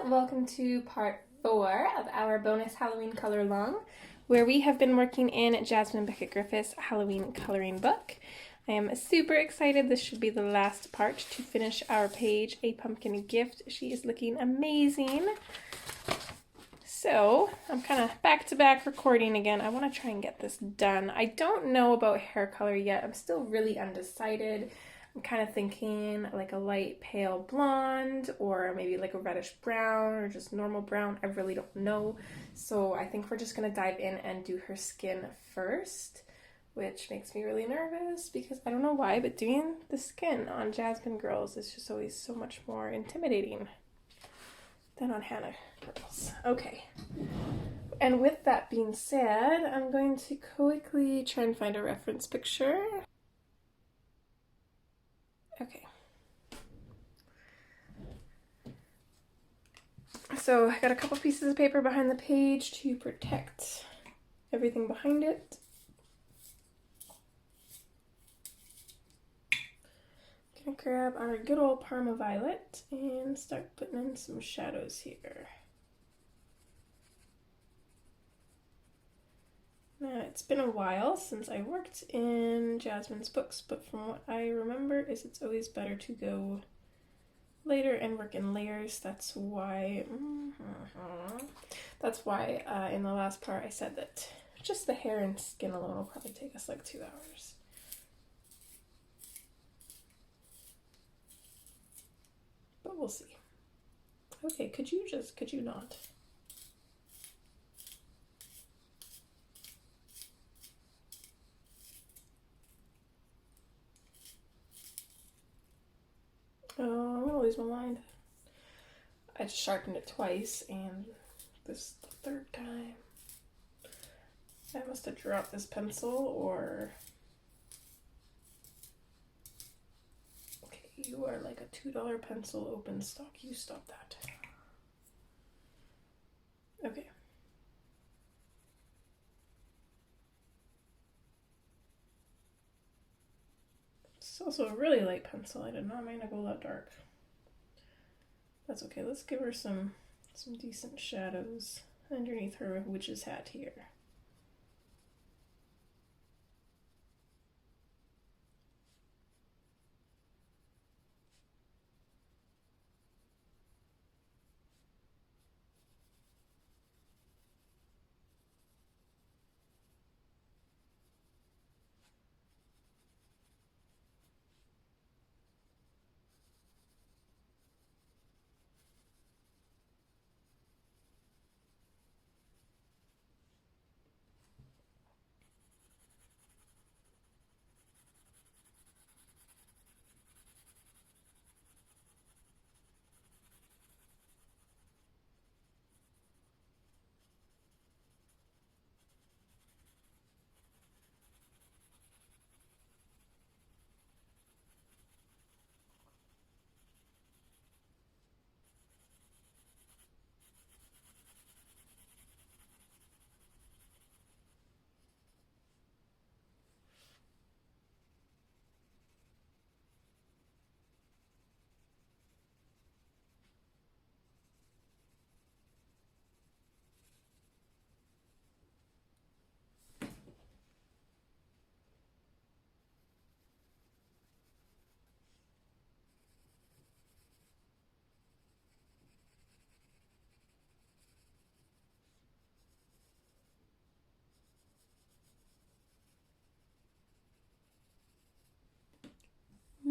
welcome to part 4 of our bonus Halloween color along, where we have been working in Jasmine Becket-Griffith's Halloween coloring book. I am super excited. This should be the last part to finish our page, A Pumpkin Gift. She is looking amazing. So I'm kind of back-to-back recording again. I want to try and get this done. I don't know about hair color yet. I'm still really undecided. I'm kind of thinking like a light pale blonde or maybe like a reddish brown or just normal brown. I really don't know. So I think we're just going to dive in and do her skin first, which makes me really nervous because I don't know why, but doing the skin on Jasmine girls is just always so much more intimidating than on Hannah girls. Okay. And with that being said, I'm going to quickly try and find a reference picture. Okay. So I got a couple pieces of paper behind the page to protect everything behind it. Gonna grab our good old Parma Violet and start putting in some shadows here. Now, it's been a while since I worked in Jasmine's books, but from what I remember is it's always better to go later and work in layers. That's why in the last part I said that just the hair and skin alone will probably take us like 2 hours. But we'll see. Okay, could you not? Oh, I'm gonna lose my mind. I just sharpened it twice, and this is the third time. I must have dropped this pencil, or... Okay, you are like a $2 pencil open stock. You stop that. Okay. It's also a really light pencil. I did not mean to go that dark. That's okay. Let's give her some decent shadows underneath her witch's hat here.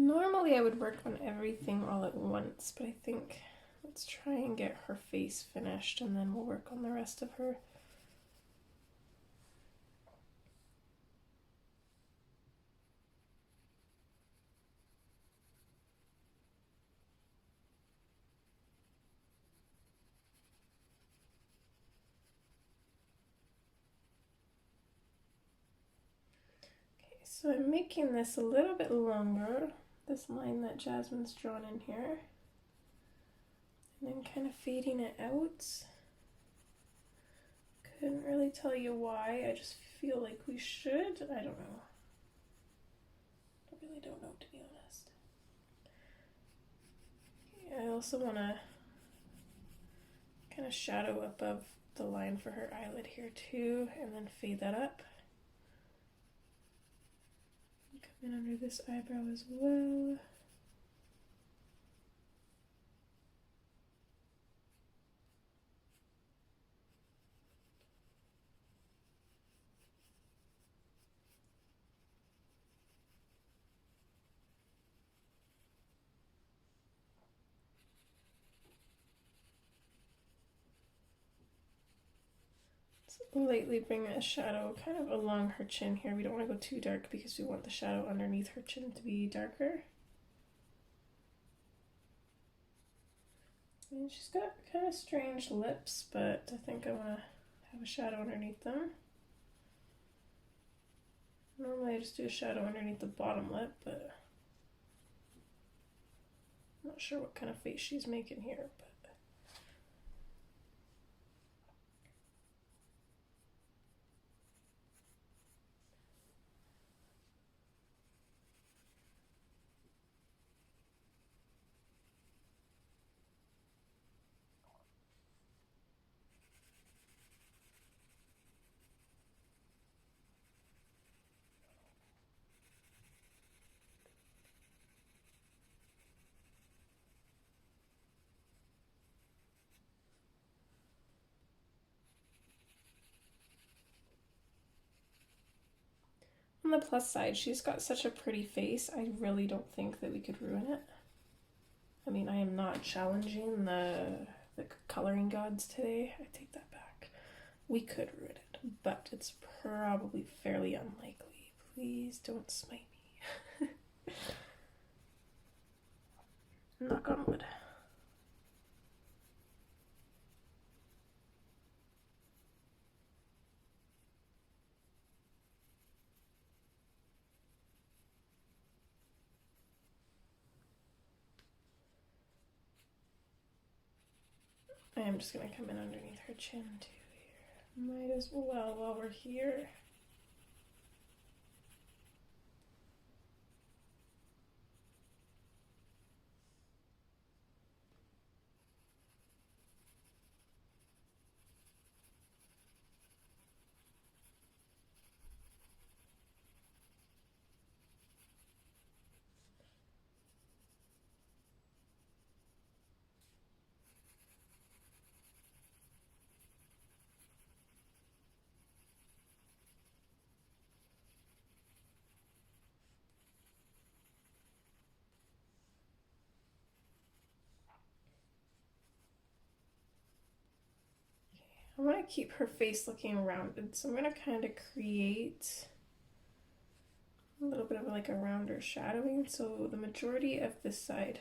Normally I would work on everything all at once, but I think let's try and get her face finished and then we'll work on the rest of her. Okay, so I'm making this a little bit longer. This line that Jasmine's drawn in here, and then kind of fading it out. Couldn't really tell you why, I just feel like we should. I don't know. I really don't know, to be honest. I also want to kind of shadow above the line for her eyelid here too, and then fade that up. Come in under this eyebrow as well. Lightly bring a shadow kind of along her chin here. We don't want to go too dark because we want the shadow underneath her chin to be darker. And she's got kind of strange lips, but I think I want to have a shadow underneath them. Normally I just do a shadow underneath the bottom lip, but I'm not sure what kind of face she's making here. But on the plus side, she's got such a pretty face. I really don't think that we could ruin it. I mean, I am not challenging the coloring gods today. I take that back. We could ruin it, but it's probably fairly unlikely. Please don't smite me. Knock on wood. I am just going to come in underneath her chin too here. Might as well while we're here. I want to keep her face looking rounded, so I'm going to kind of create a little bit of like a rounder shadowing. So the majority of this side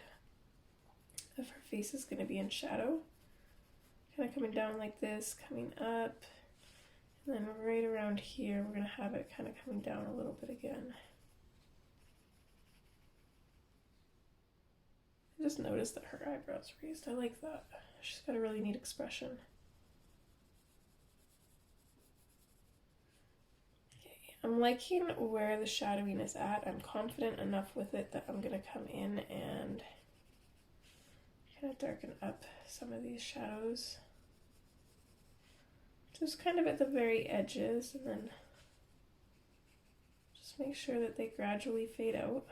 of her face is going to be in shadow. Kind of coming down like this, coming up, and then right around here we're going to have it kind of coming down a little bit again. I just noticed that her eyebrows raised. I like that. She's got a really neat expression. I'm liking where the shadowing is at. I'm confident enough with it that I'm going to come in and kind of darken up some of these shadows. Just kind of at the very edges, and then just make sure that they gradually fade out.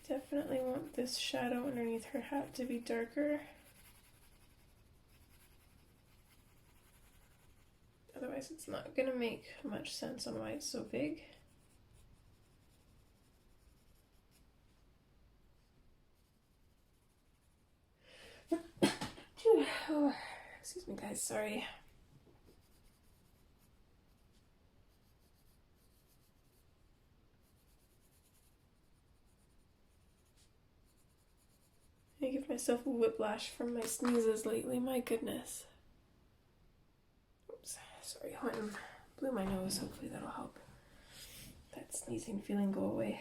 Definitely want this shadow underneath her hat to be darker. Otherwise it's not going to make much sense on why it's so big. Oh, excuse me guys, sorry. I give myself a whiplash from my sneezes lately, my goodness. Oops, sorry, I went and blew my nose, hopefully that'll help that sneezing feeling go away.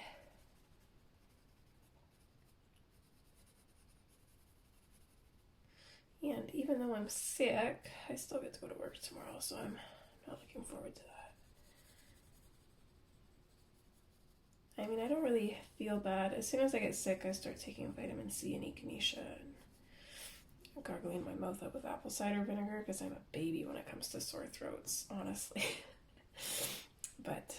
And even though I'm sick, I still get to go to work tomorrow, so I'm not looking forward to that. I mean, I don't really feel bad. As soon as I get sick, I start taking vitamin C and echinacea and gargling my mouth up with apple cider vinegar because I'm a baby when it comes to sore throats, honestly. But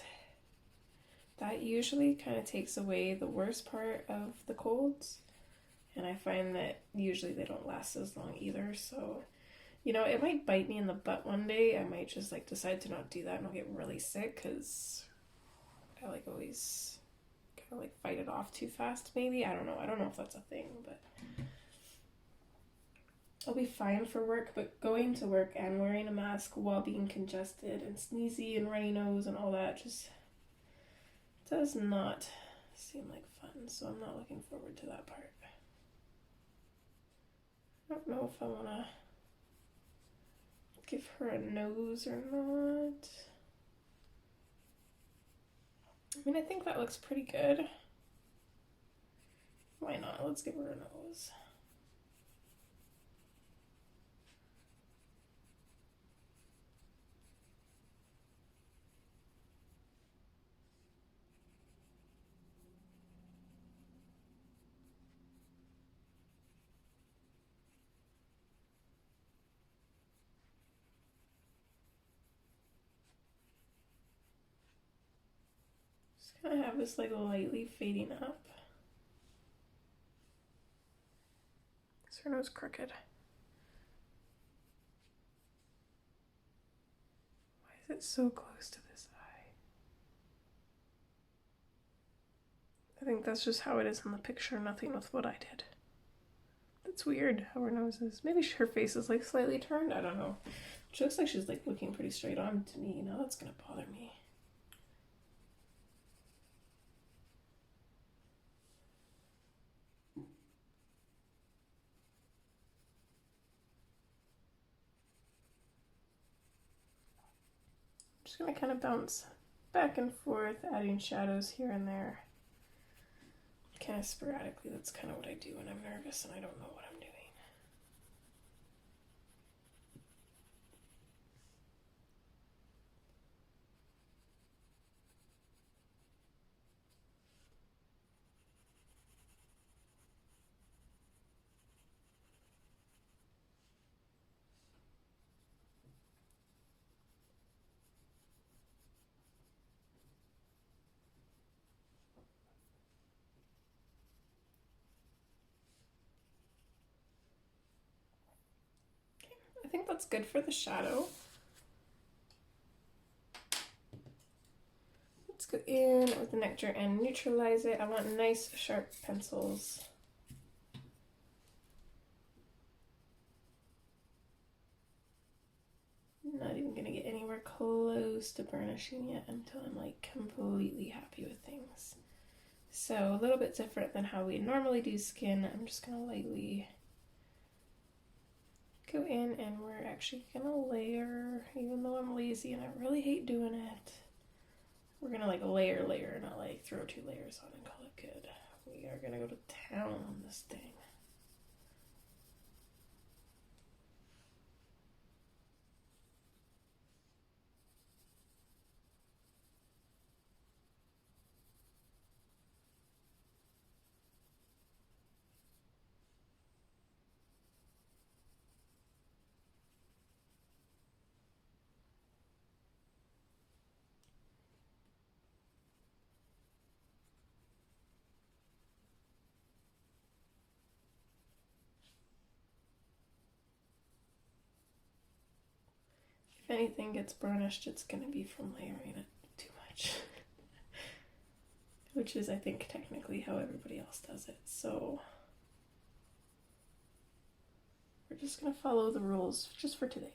that usually kind of takes away the worst part of the colds. And I find that usually they don't last as long either. So, you know, it might bite me in the butt one day. I might just like decide to not do that and I'll get really sick because I like always kind of like fight it off too fast maybe. I don't know. I don't know if that's a thing, but I'll be fine for work. But going to work and wearing a mask while being congested and sneezy and runny nose and all that just does not seem like fun. So I'm not looking forward to that part. I don't know if I want to give her a nose or not. I mean, I think that looks pretty good. Why not? Let's give her a nose. Just gonna have this like lightly fading up. Is her nose crooked? Why is it so close to this eye? I think that's just how it is in the picture, nothing with what I did. That's weird how her nose is. Maybe her face is like slightly turned, I don't know. She looks like she's like looking pretty straight on to me. Now that's gonna bother me. Just gonna kind of bounce back and forth, adding shadows here and there. Kind of sporadically, that's kind of what I do when I'm nervous and I don't know what I'm doing. I think that's good for the shadow. Let's go in with the nectar and neutralize it. I want nice sharp pencils. Not even gonna get anywhere close to burnishing yet until I'm like completely happy with things. So a little bit different than how we normally do skin. I'm just gonna lightly go in and we're actually gonna layer, even though I'm lazy and I really hate doing it. We're gonna like layer, not like throw 2 layers on and call it good. We are gonna go to town on this thing. If anything gets burnished, it's going to be from layering it too much. Which is, I think, technically how everybody else does it. So we're just going to follow the rules just for today.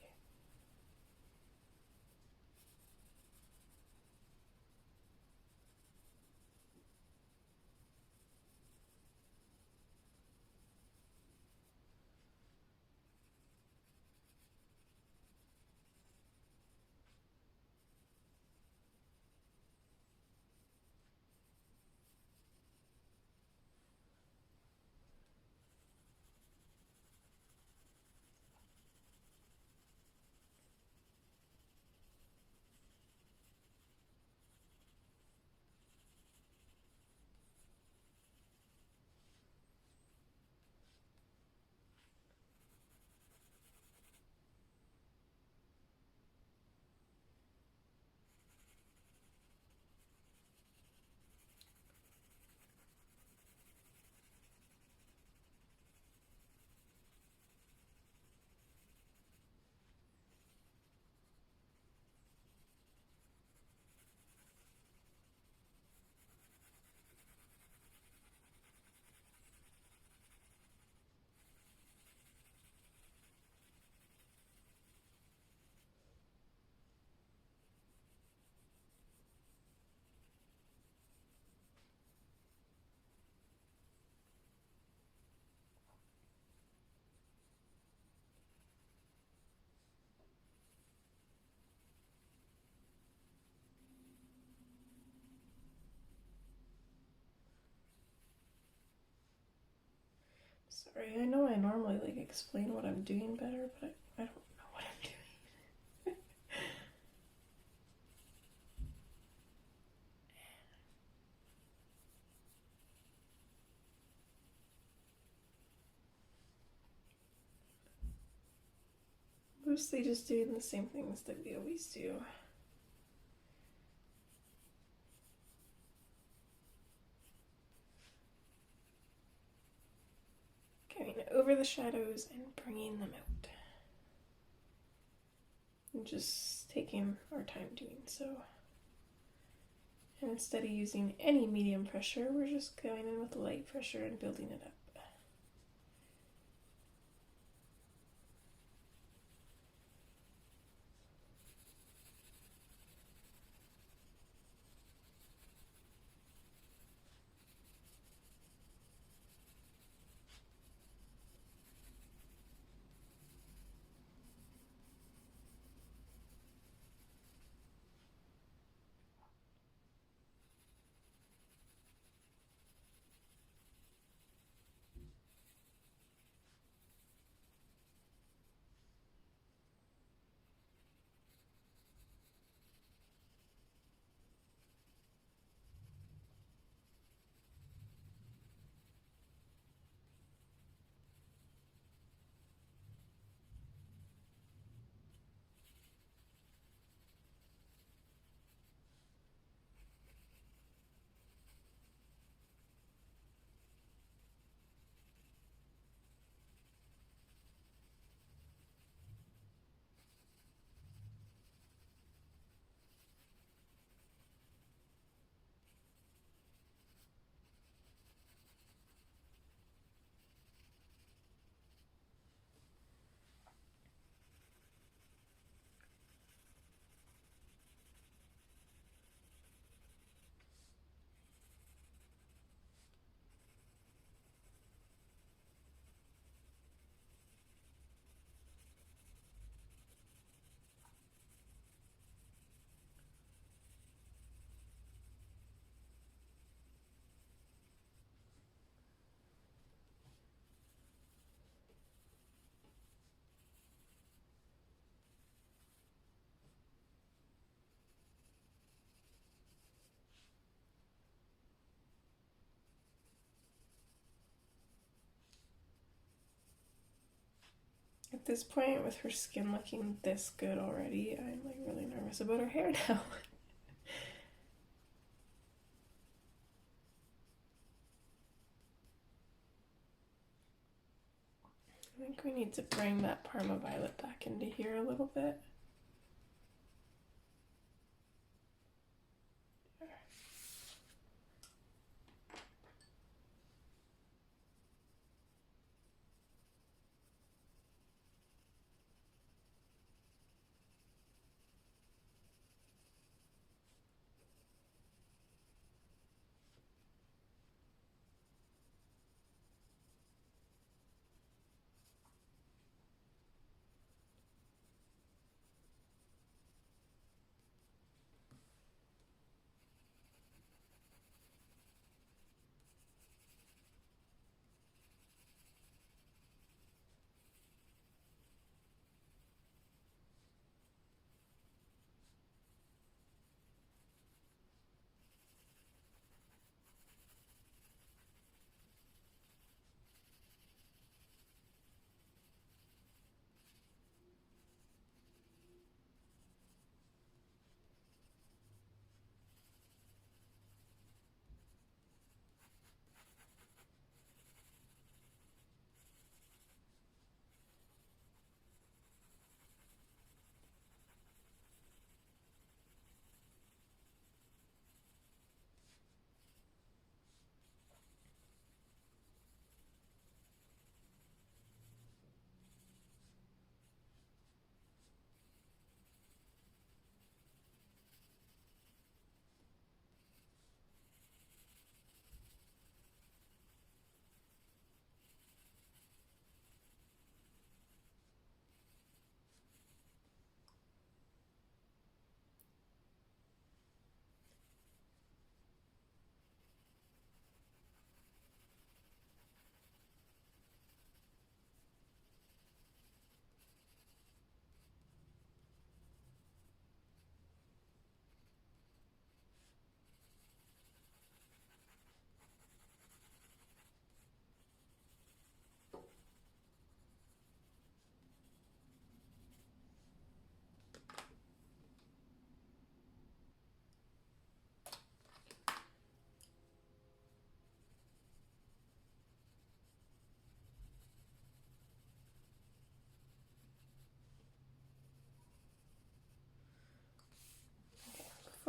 Sorry, I know I normally like explain what I'm doing better, but I don't know what I'm doing. Mostly just doing the same things that we always do. Going over the shadows and bringing them out. And just taking our time doing so. And instead of using any medium pressure, we're just going in with light pressure and building it up. At this point, with her skin looking this good already, I'm like really nervous about her hair now. I think we need to bring that Parma Violet back into here a little bit.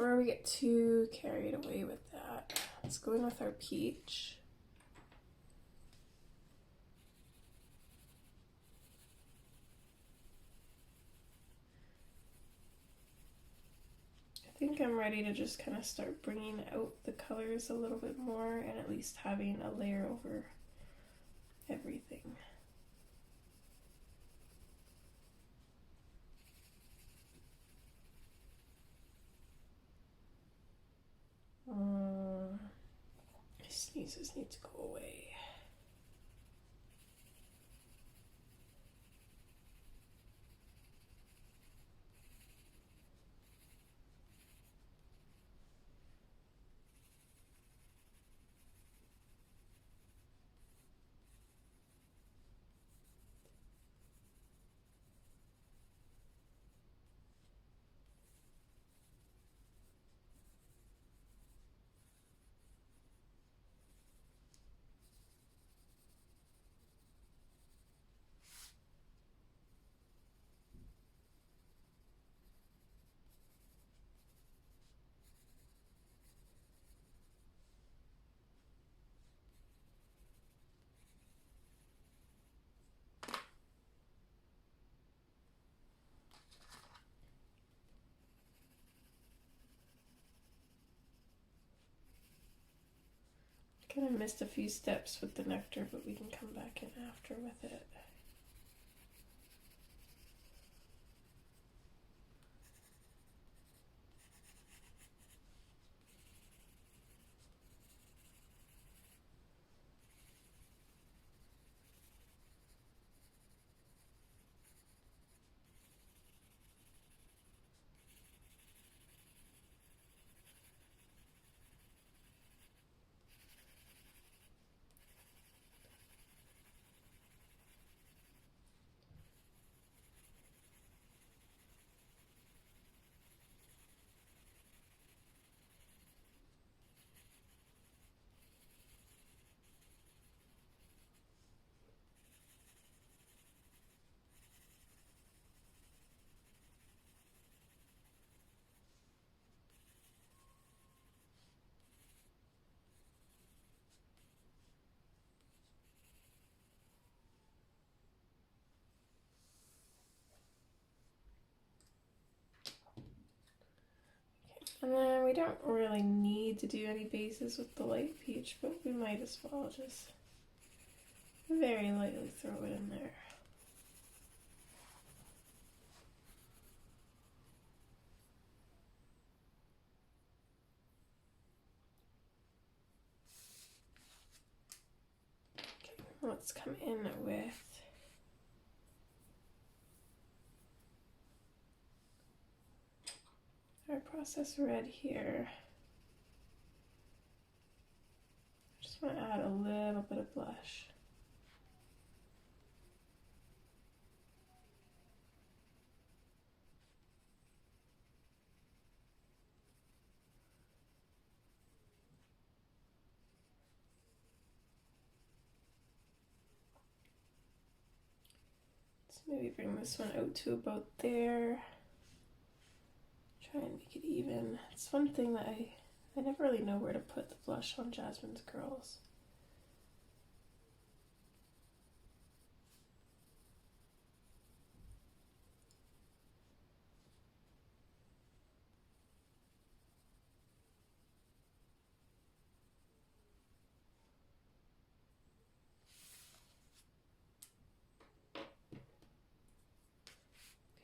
before we get too carried away with that, let's go in with our peach. I think I'm ready to just kind of start bringing out the colors a little bit more and at least having a layer over everything. My sneezes need to go away. Kind of missed a few steps with the nectar, but we can come back in after with it. And then we don't really need to do any bases with the light peach, but we might as well just very lightly throw it in there. Okay, let's come in with our process red here. I just want to add a little bit of blush. Let's maybe bring this one out to about there. Try and make it even. It's one thing that I never really know where to put the blush on Jasmine's curls.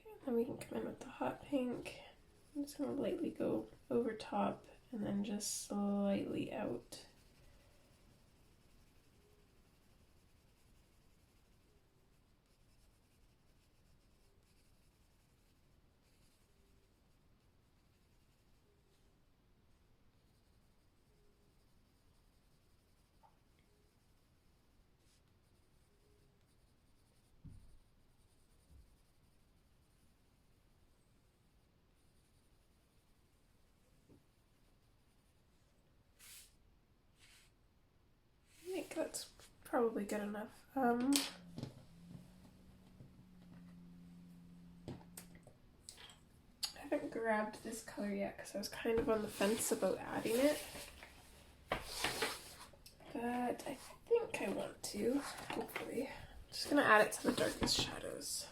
Okay, then we can come in with the hot pink. I'm just going to lightly go over top and then just slightly out. I think that's probably good enough. I haven't grabbed this color yet because I was kind of on the fence about adding it. But I think I want to, hopefully. I'm just going to add it to the darkest shadows.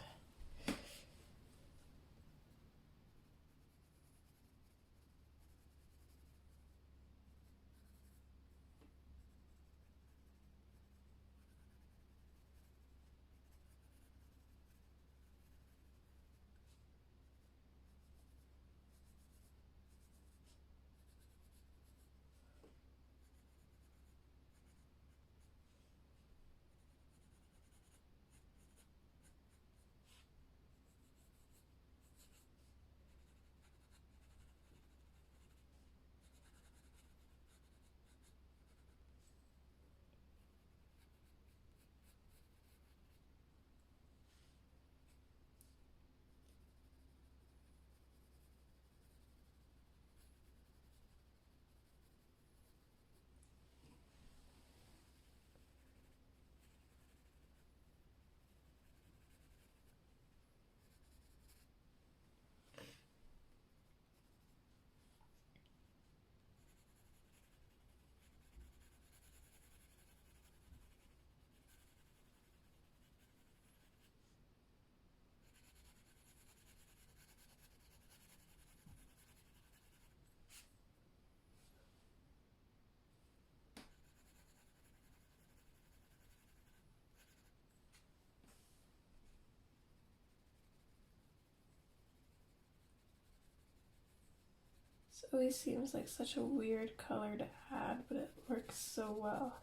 This always seems like such a weird color to add, but it works so well.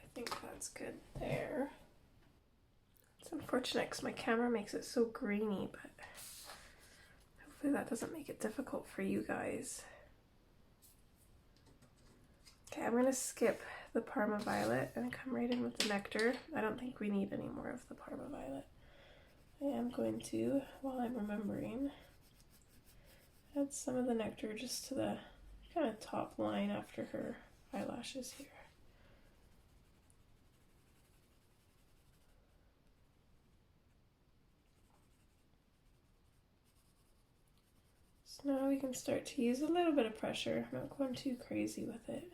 I think that's good there. It's unfortunate because my camera makes it so grainy, but hopefully that doesn't make it difficult for you guys. Okay, I'm gonna skip the Parma Violet and come right in with the Nectar. I don't think we need any more of the Parma Violet. I am going to, while I'm remembering, add some of the Nectar just to the kind of top line after her eyelashes here. So now we can start to use a little bit of pressure, not going too crazy with it.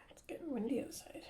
It's getting windy outside.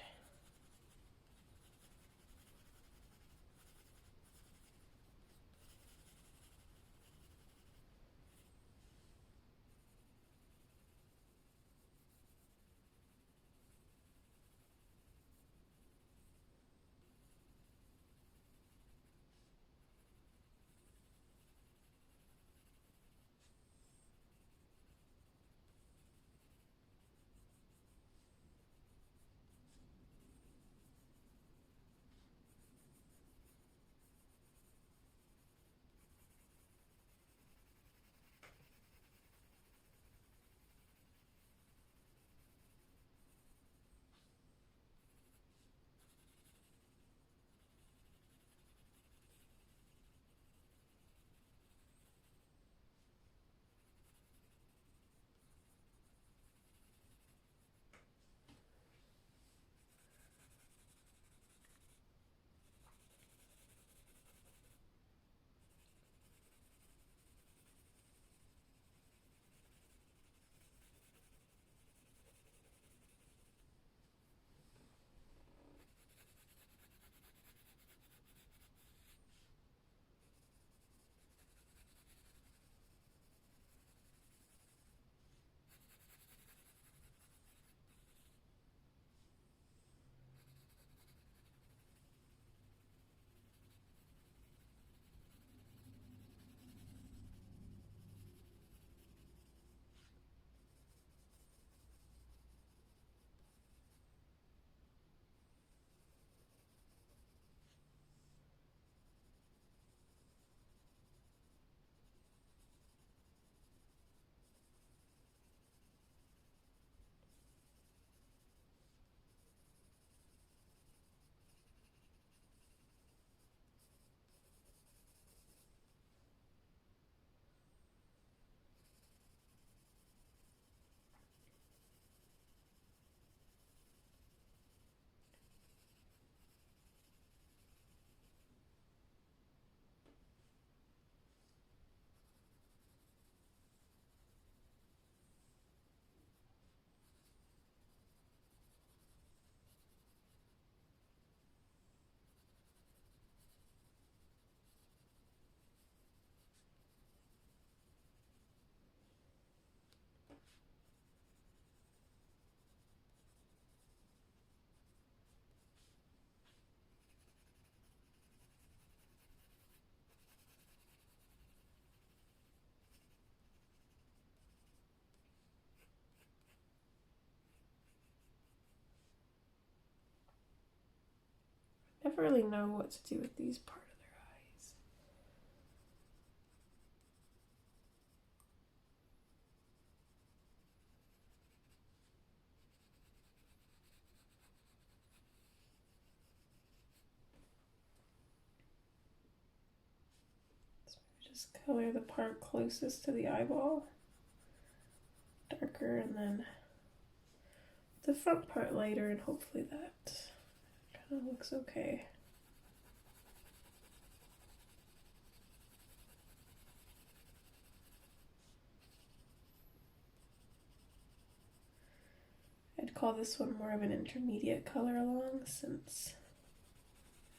never really know what to do with these part of their eyes. So just color the part closest to the eyeball darker, and then the front part lighter, and hopefully that kind of looks okay. I'd call this one more of an intermediate color along, since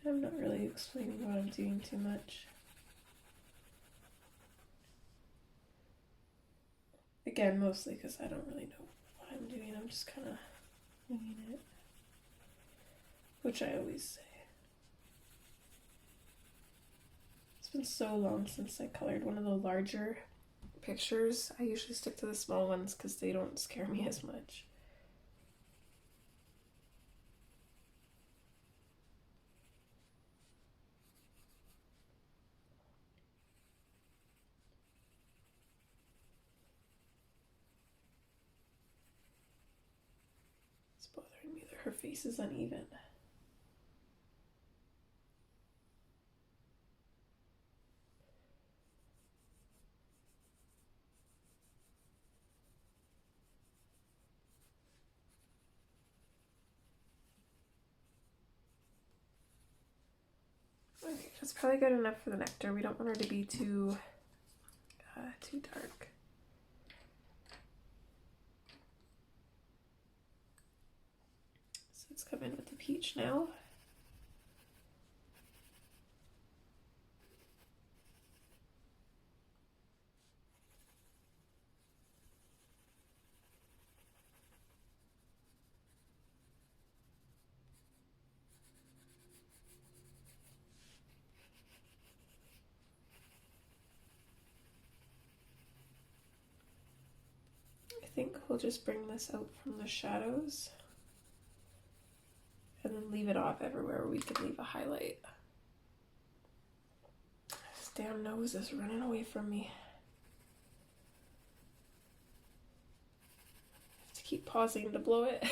I'm not really explaining what I'm doing too much. Again, mostly because I don't really know what I'm doing. I'm just kind of winging it, which I always say. It's been so long since I colored one of the larger pictures. I usually stick to the small ones because they don't scare me as much. It's bothering me that her face is uneven. Okay, that's probably good enough for the nectar. We don't want her to be too dark. So let's come in with the peach now. I think we'll just bring this out from the shadows and then leave it off everywhere where we can leave a highlight. This damn nose is running away from me. I have to keep pausing to blow it.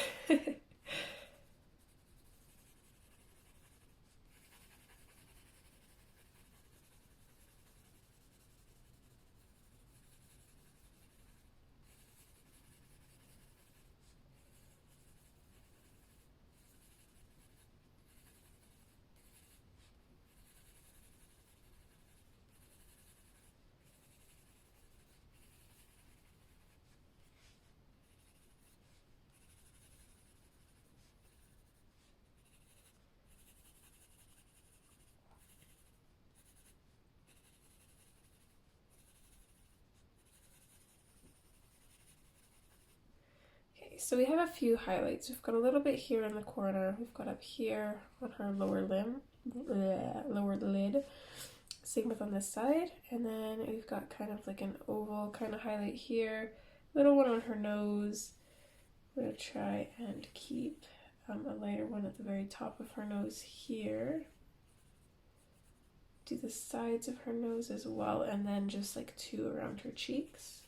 So we have a few highlights. We've got a little bit here in the corner. We've got up here on her lower lower lid. Same with on this side. And then we've got kind of like an oval kind of highlight here. Little one on her nose. We're going to try and keep a lighter one at the very top of her nose here. Do the sides of her nose as well, and then just like two around her cheeks.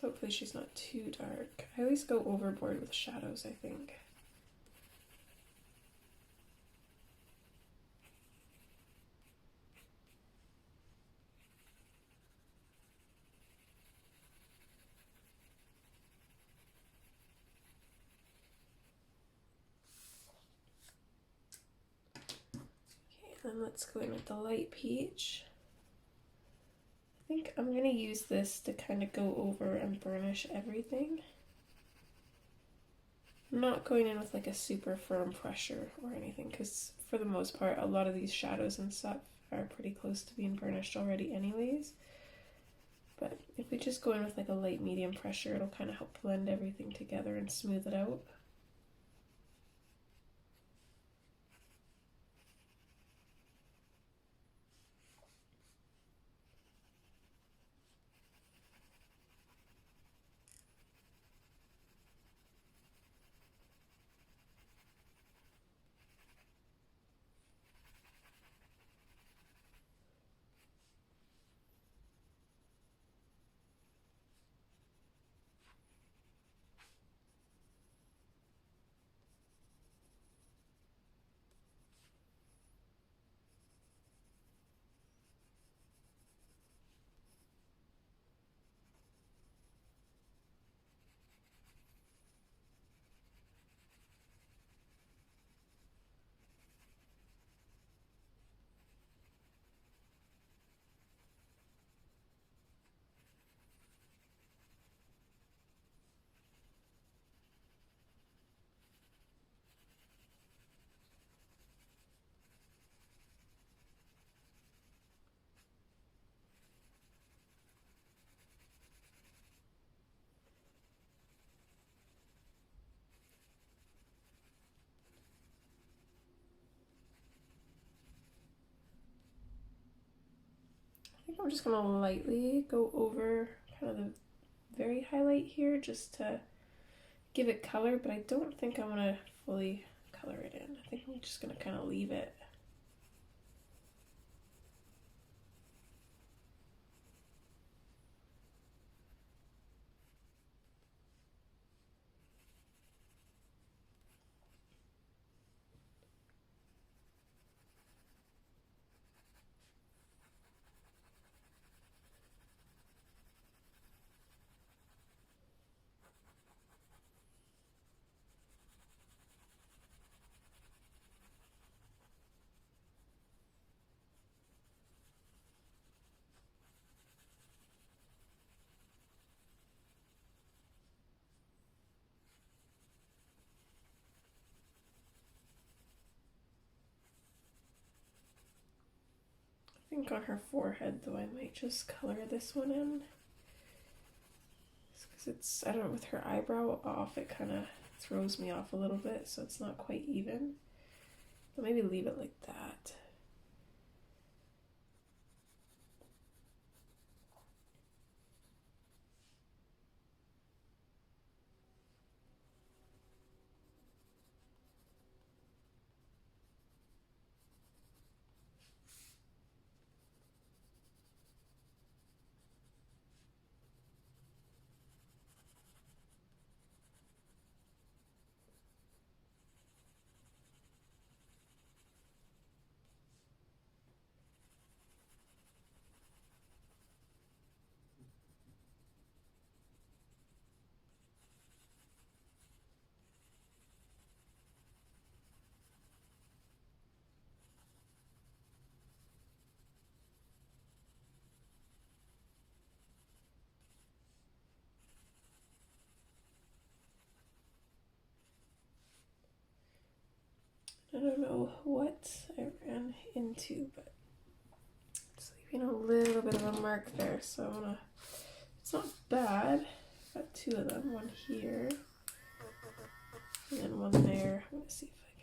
Hopefully she's not too dark. I always go overboard with shadows, I think. Okay, then let's go in with the light peach. I think I'm going to use this to kind of go over and burnish everything. I'm not going in with like a super firm pressure or anything, because for the most part a lot of these shadows and stuff are pretty close to being burnished already anyways. But if we just go in with like a light medium pressure, it'll kind of help blend everything together and smooth it out. think I'm just gonna lightly go over kind of the very highlight here just to give it color, but I don't think I'm gonna fully color it in. I think I'm just gonna kind of leave it. I think on her forehead though I might just color this one in. Because it's, I don't know, with her eyebrow off it kind of throws me off a little bit, so it's not quite even. But maybe leave it like that. I don't know what I ran into, but it's leaving a little bit of a mark there, so I wanna, it's not bad. Got two of them, one here, and then one there. I'm gonna see if I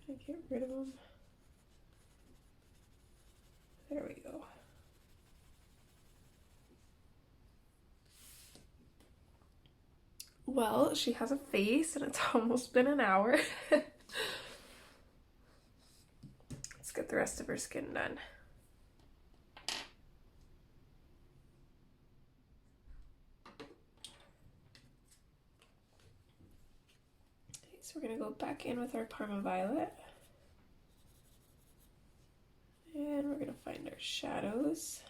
can get rid of them. There we go. Well, she has a face and it's almost been an hour. Let's get the rest of her skin done. Okay, so we're gonna go back in with our Parma Violet. And we're gonna find our shadows,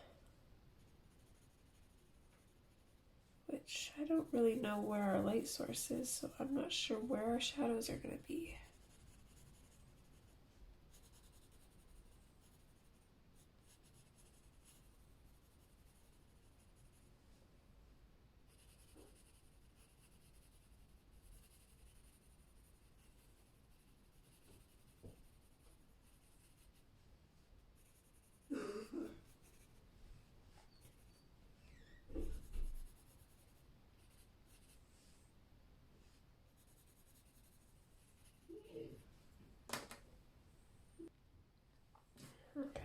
which I don't really know where our light source is, so I'm not sure where our shadows are gonna be. Okay.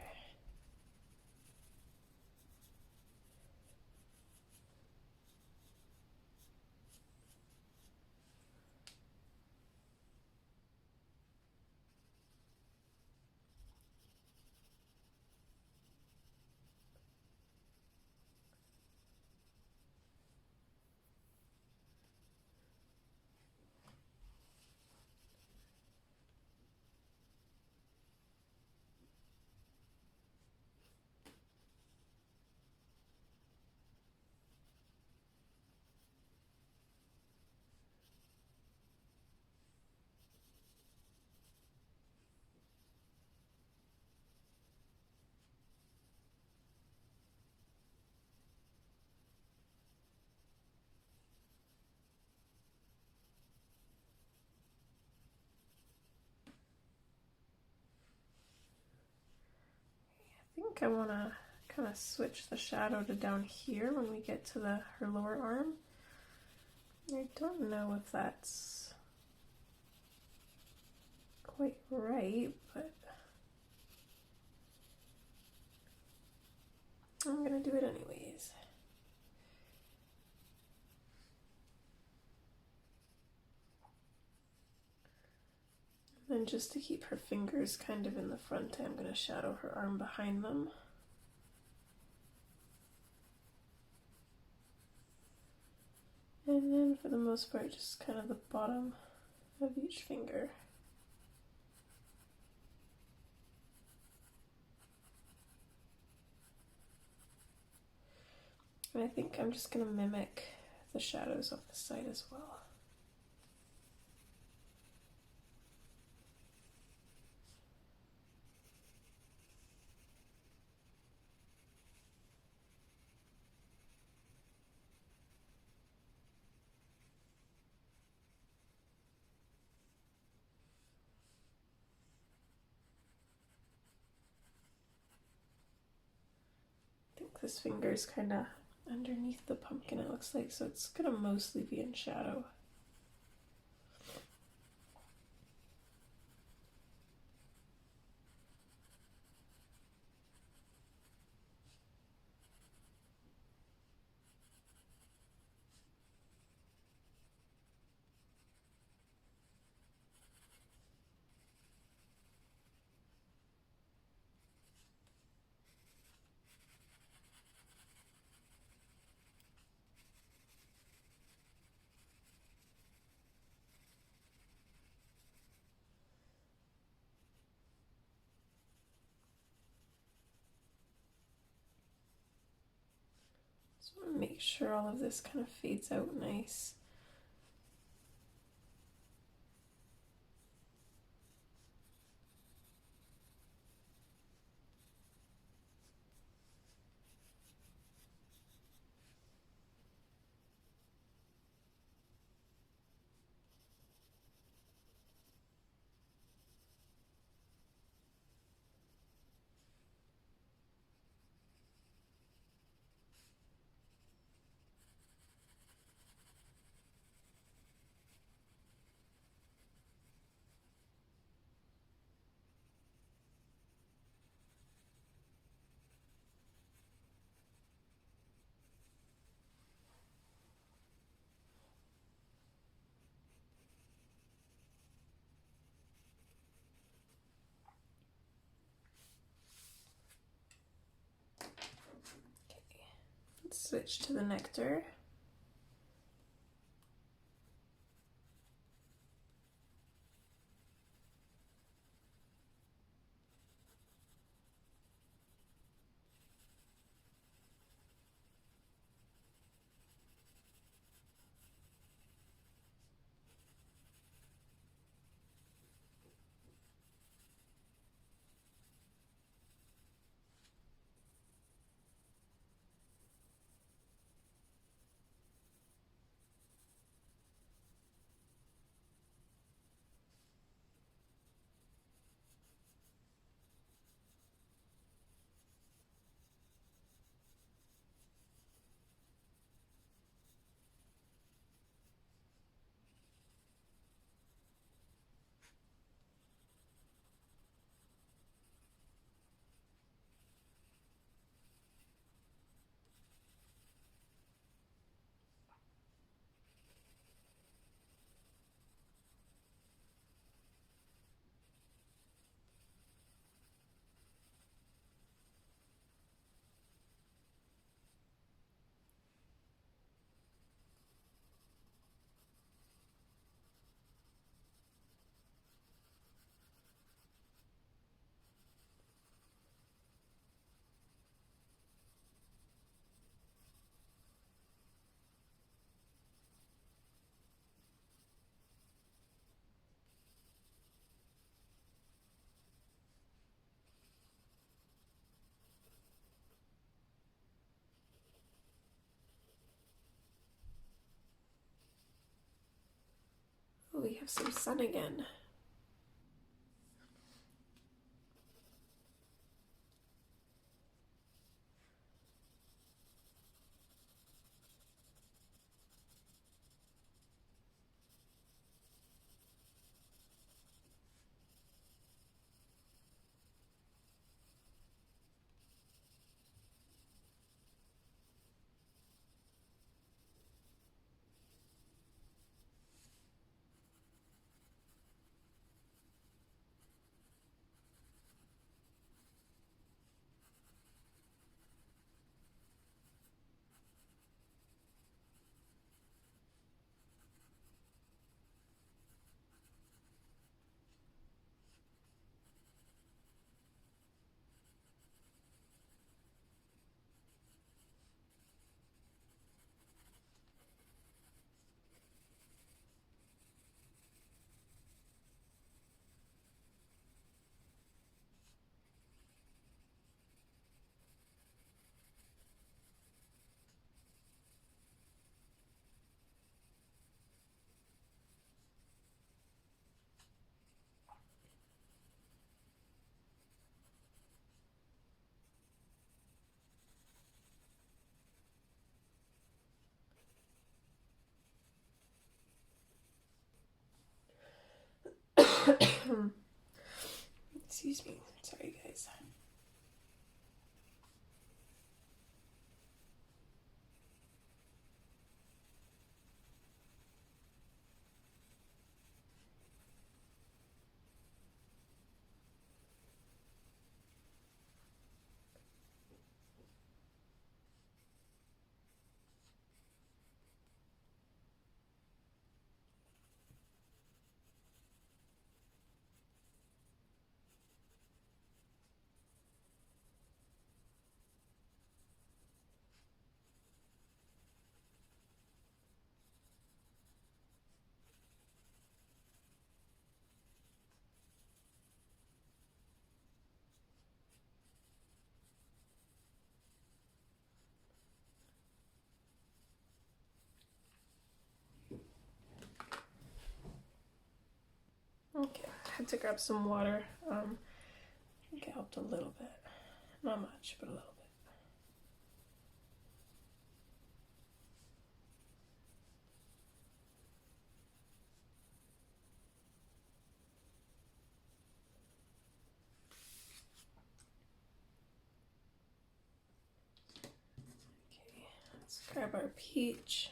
I think I want to kind of switch the shadow to down here when we get to her lower arm. I don't know if that's quite right, but gonna do it anyways. And then just to keep her fingers kind of in the front, I'm gonna shadow her arm behind them. And then for the most part, just kind of the bottom of each finger. And I think I'm just going to mimic the shadows off the side as well. I think this finger is kind of underneath the pumpkin, it looks like, so it's going to mostly be in shadow. Just want to make sure all of this kind of fades out nice. Switch to the nectar. Oh, we have some sun again. Excuse me. Sorry, guys. Okay, I had to grab some water. I think it helped a little bit. Not much, but a little bit. Okay, let's grab our peach.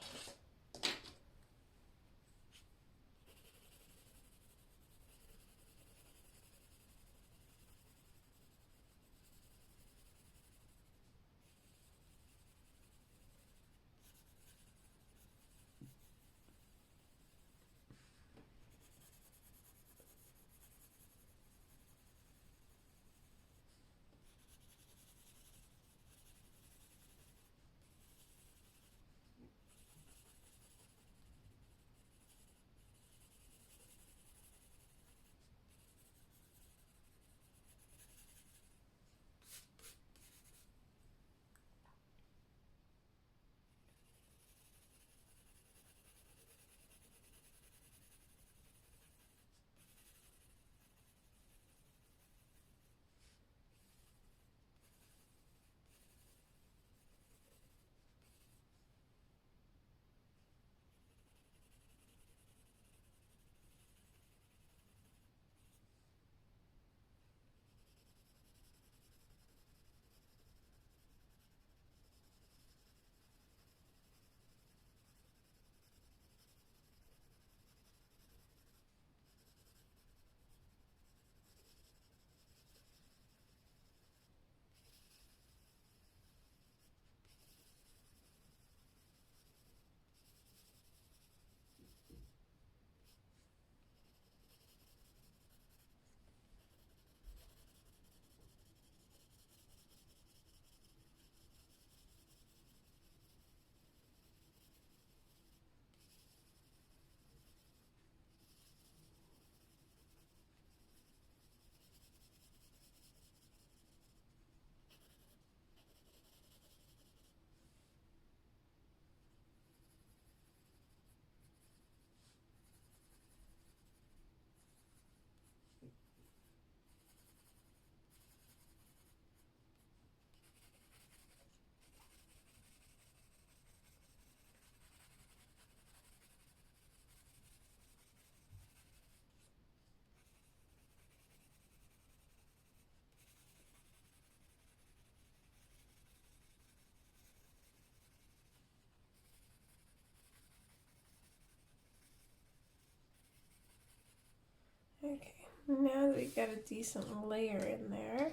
Okay, now that we got a decent layer in there,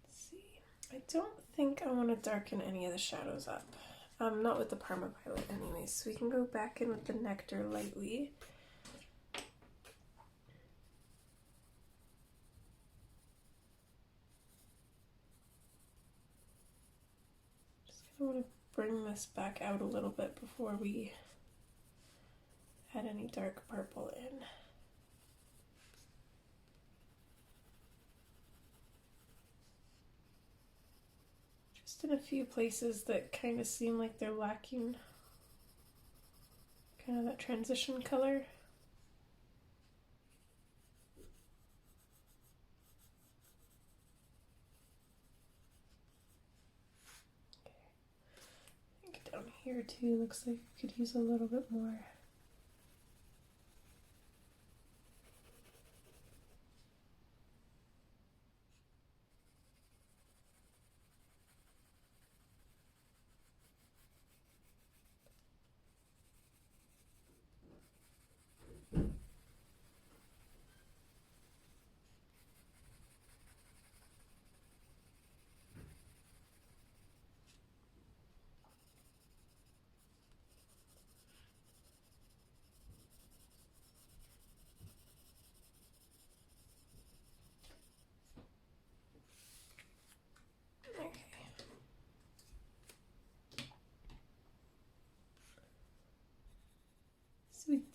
let's see. I don't think I want to darken any of the shadows up. Not with the Parma Violet anyways, so we can go back in with the Nectar lightly. Just kind of want to bring this back out a little bit before we add any dark purple in. Just in a few places that kind of seem like they're lacking kind of that transition color. Okay. I think down here too looks like we could use a little bit more.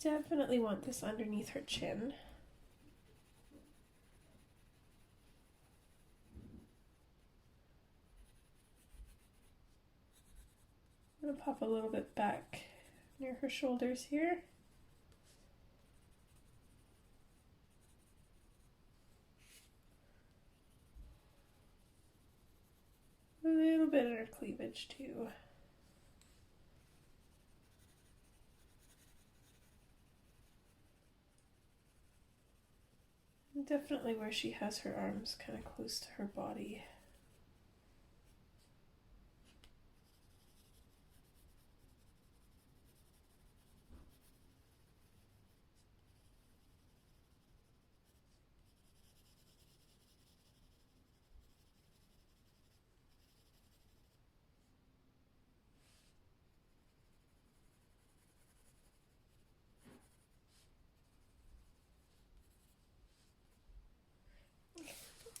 definitely want this underneath her chin. I'm going to pop a little bit back near her shoulders here. A little bit in her cleavage too. And definitely where she has her arms kind of close to her body.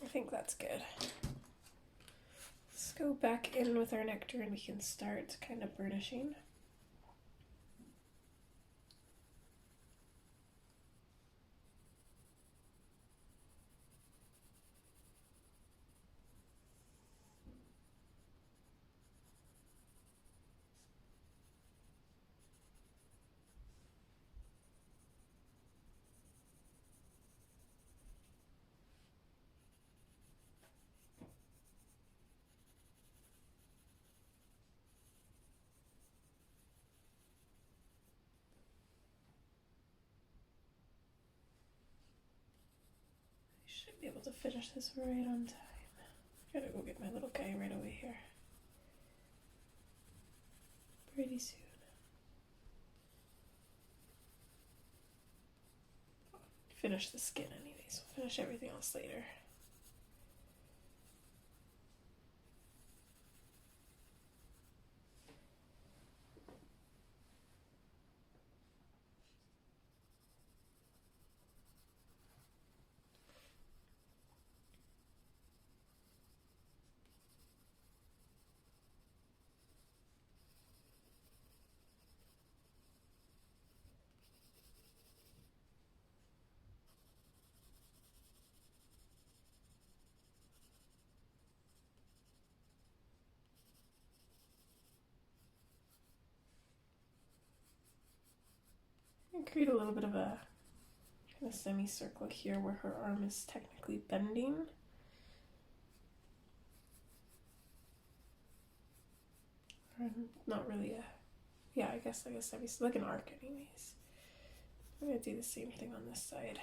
I think that's good. Let's go back in with our nectar and we can start kind of burnishing. Should be able to finish this right on time. Gotta go get my little guy right over here. Pretty soon. Finish the skin anyways. We'll finish everything else later. And create a little bit of a kind of semicircle here where her arm is technically bending. Or not really a, yeah, I guess like an arc anyways. I'm gonna do the same thing on this side.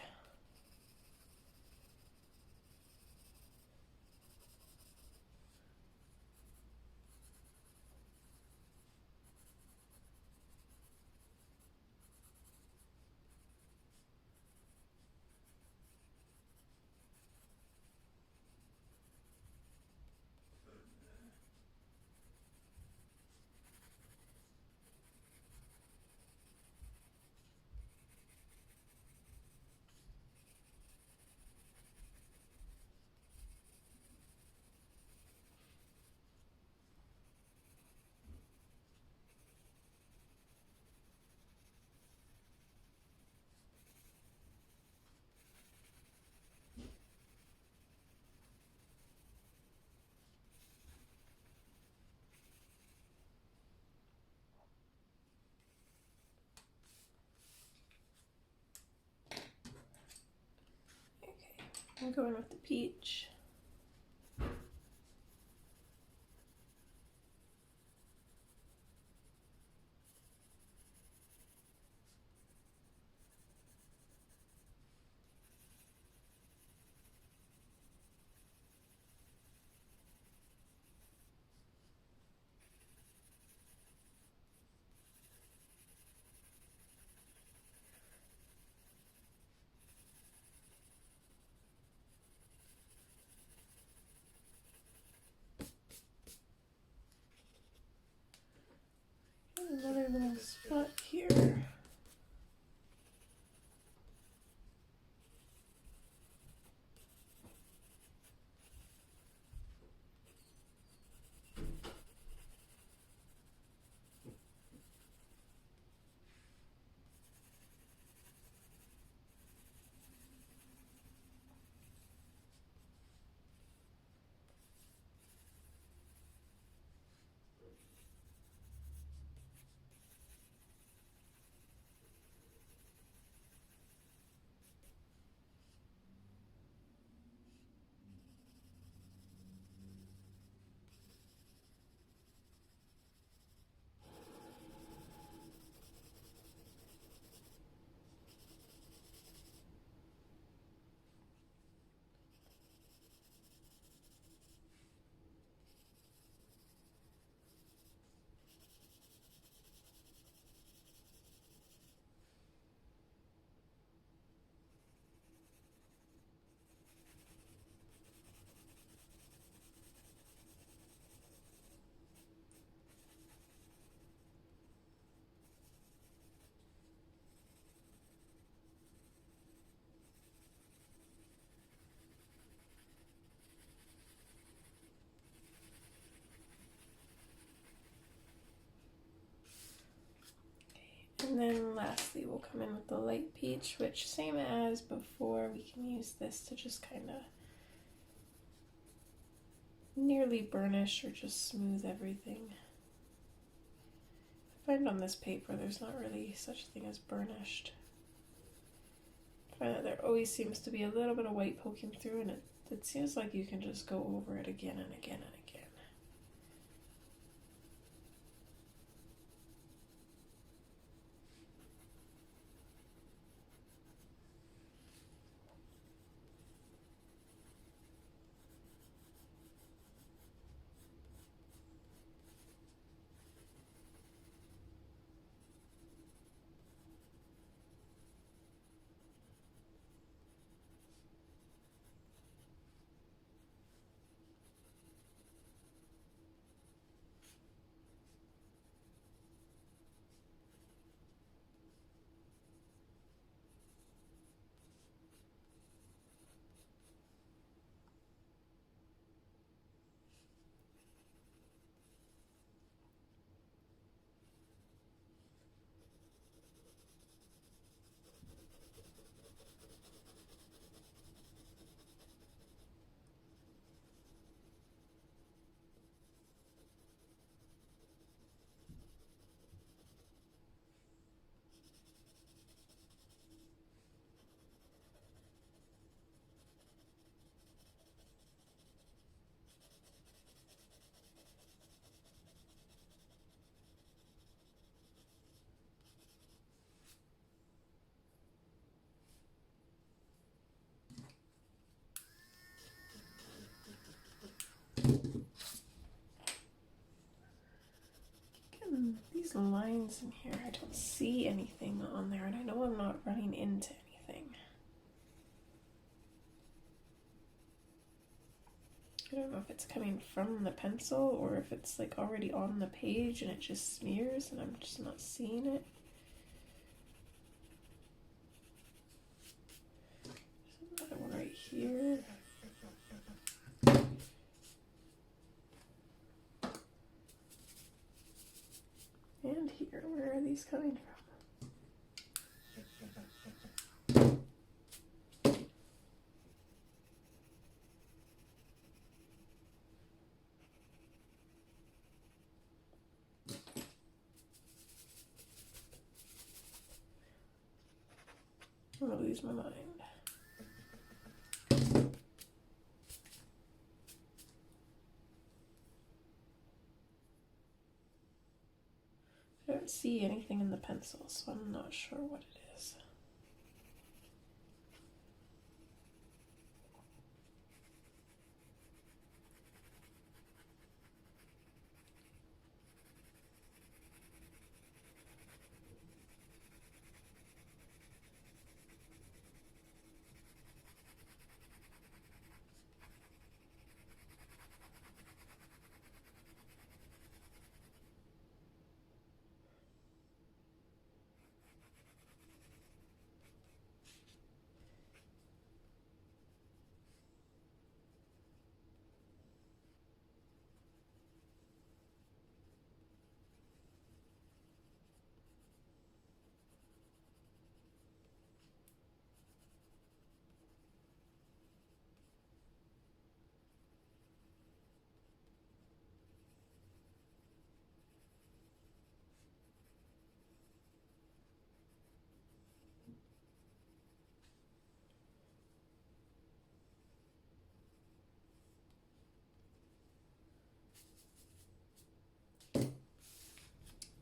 I'm going with the peach. Another little spot here. we'll come in with the light peach, which same as before, we can use this to just kind of nearly burnish or just smooth everything. I find on this paper there's not really such a thing as burnished. I find that there always seems to be a little bit of white poking through, and it seems like you can just go over it again and again and again. These lines in here, I don't see anything on there, and I know I'm not running into anything. I don't know if it's coming from the pencil or if it's like already on the page and it just smears and I'm just not seeing it. There's another one right here. And here, where are these coming from? I'm gonna lose my mind. I don't see anything in the pencil, so I'm not sure what it is.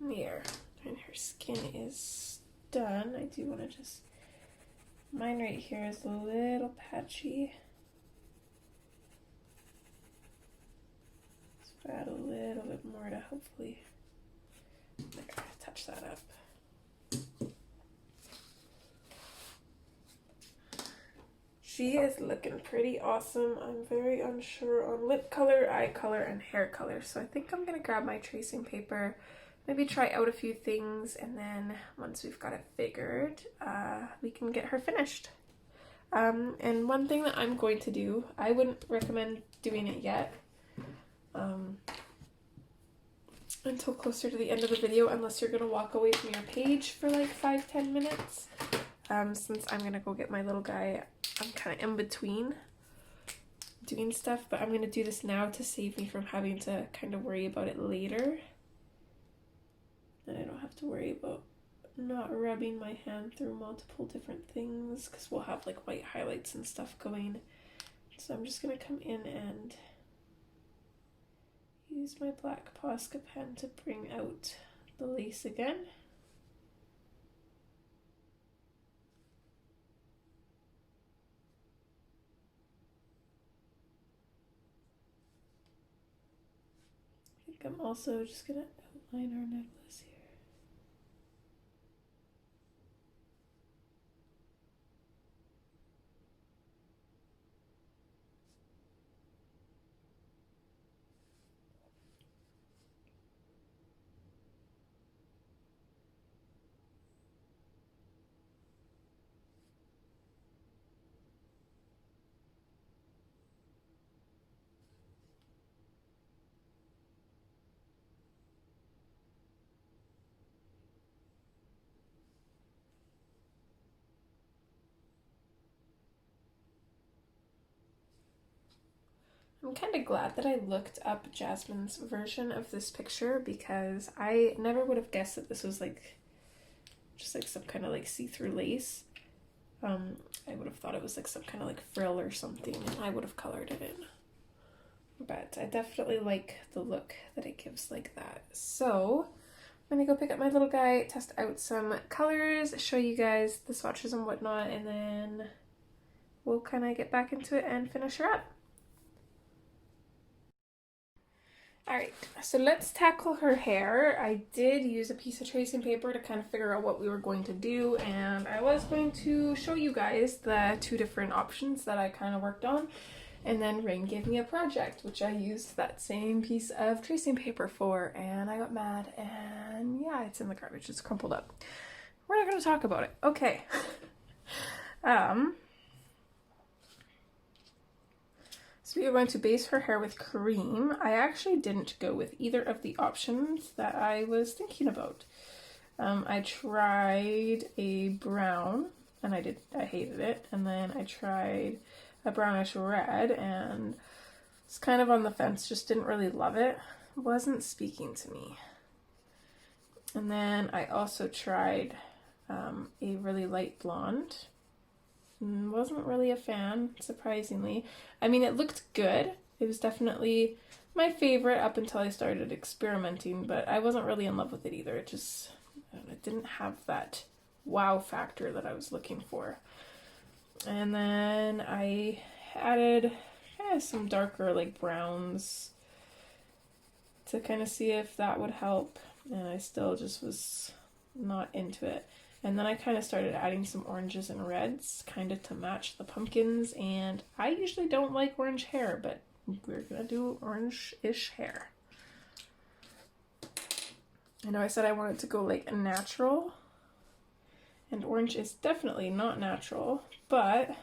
There, and her skin is done. I do want to just, mine right here is a little patchy. So add a little bit more to hopefully, there, touch that up. She is looking pretty awesome. I'm very unsure on lip color, eye color, and hair color. So I think I'm gonna grab my tracing paper, maybe try out a few things, and then once we've got it figured, we can get her finished. And one thing that I'm going to do, I wouldn't recommend doing it yet, until closer to the end of the video, unless you're gonna walk away from your page for like 5-10 minutes. Since I'm gonna go get my little guy, I'm kind of in between doing stuff, but I'm gonna do this now to save me from having to kind of worry about it later. And I don't have to worry about not rubbing my hand through multiple different things, because we'll have like white highlights and stuff going. So I'm just gonna come in and use my black Posca pen to bring out the lace again. I think I'm also just gonna outline our necklace here. I'm kind of glad that I looked up Jasmine's version of this picture, because I never would have guessed that this was like just like some kind of like see-through lace. I would have thought it was like some kind of like frill or something, and I would have colored it in. But I definitely like the look that it gives like that. So I'm gonna go pick up my little guy, test out some colors, show you guys the swatches and whatnot, and then we'll kind of get back into it and finish her up. Alright, so let's tackle her hair. I did use a piece of tracing paper to kind of figure out what we were going to do, and I was going to show you guys the 2 different options that I kind of worked on, and then Rain gave me a project, which I used that same piece of tracing paper for, and I got mad, and yeah, it's in the garbage. It's crumpled up. We're not going to talk about it. Okay. So we are going to base her hair with cream. I actually didn't go with either of the options that I was thinking about. I tried a brown, and I hated it. And then I tried a brownish red, and it's kind of on the fence, just didn't really love it. It wasn't speaking to me. And then I also tried a really light blonde. Wasn't really a fan, surprisingly. I mean, it looked good. It was definitely my favorite up until I started experimenting, but I wasn't really in love with it either. It just, it didn't have that wow factor that I was looking for. And then I added some darker like browns to kind of see if that would help, and I still just was not into it. And then I kind of started adding some oranges and reds, kind of to match the pumpkins, and I usually don't like orange hair, but we're gonna do orange-ish hair. I know I said I wanted to go like natural, and orange is definitely not natural, but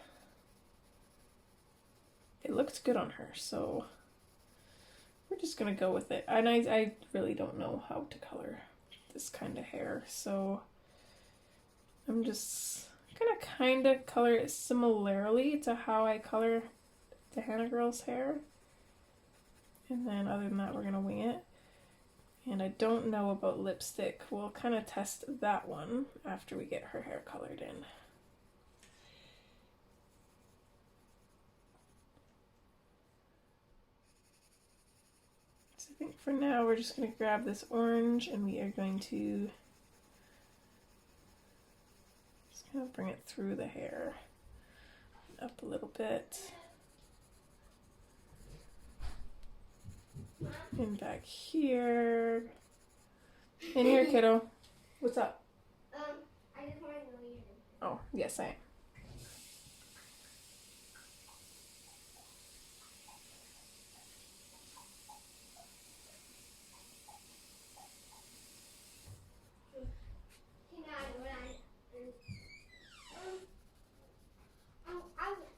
it looked good on her, so we're just gonna go with it. And I really don't know how to color this kind of hair, so I'm just gonna kind of color it similarly to how I color the Hannah girl's hair. And then other than that, we're gonna wing it. And I don't know about lipstick. We'll kind of test that one after we get her hair colored in. So I think for now, we're just gonna grab this orange, and we are going to kind of bring it through the hair, up a little bit, and back here. In here, kiddo. What's up? I just want to know you. Oh, yes, I am.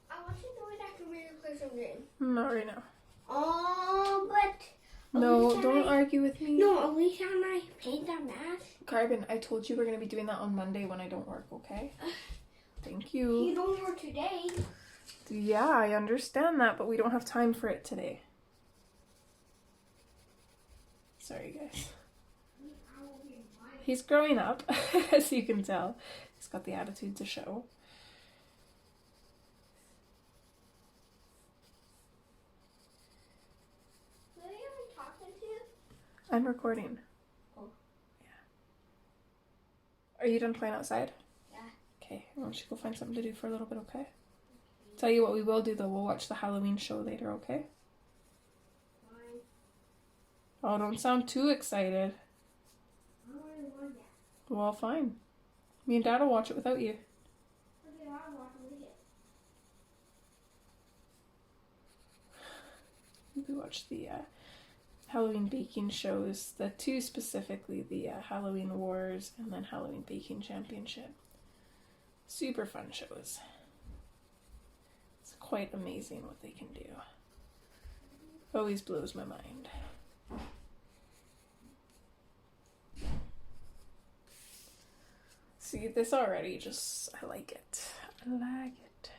I want to know if I can really play some game. Not right now. But No, don't argue with me. No, at least time I paint that mask. Carbon, I told you we're going to be doing that on Monday when I don't work, okay? Thank You you. don't work today. Yeah, I understand that, but we don't have time for it today. Sorry, guys. He's growing up, as you can tell. He's got the attitude to show. Who are you talking to? I'm recording. Oh. Yeah. Are you done playing outside? Yeah. Okay, I want you to go find something to do for a little bit, okay? Tell you what we will do though, we'll watch the Halloween show later, okay? Fine. Oh, don't sound too excited. I don't really want that. Well, fine. Me and Dad will watch it without you. Okay, I'll walk with it. We watch the Halloween baking shows, the two specifically, the Halloween Wars and then Halloween Baking Championship. Super fun shows. It's quite amazing what they can do. Always blows my mind. See, this already just, I like it. I like it.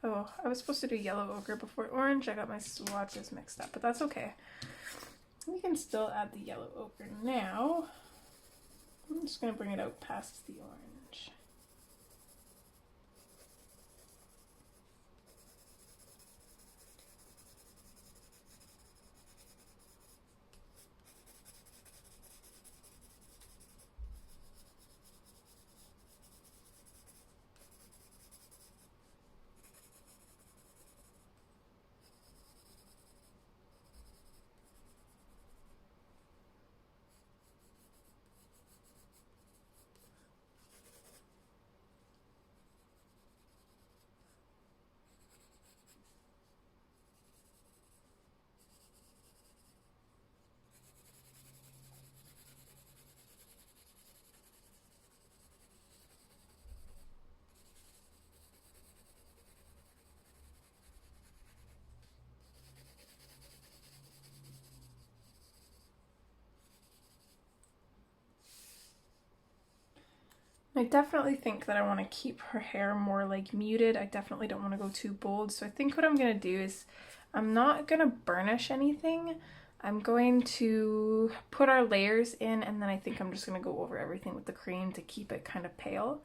Oh, I was supposed to do yellow ochre before orange. I got my swatches mixed up, but that's okay. We can still add the yellow ochre now. I'm just going to bring it out past the orange. I definitely think that I want to keep her hair more like muted. I definitely don't want to go too bold. So I think what I'm going to do is I'm not going to burnish anything. I'm going to put our layers in and then I think I'm just going to go over everything with the cream to keep it kind of pale.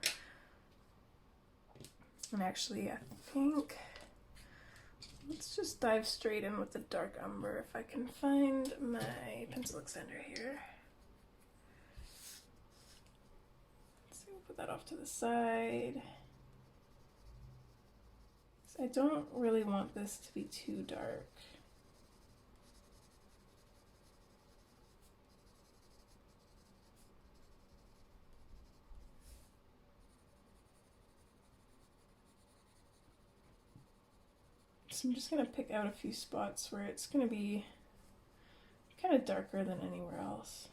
And actually I think let's just dive straight in with the dark umber if I can find my pencil extender here. Put that off to the side. So I don't really want this to be too dark. So I'm just going to pick out a few spots where it's going to be kind of darker than anywhere else.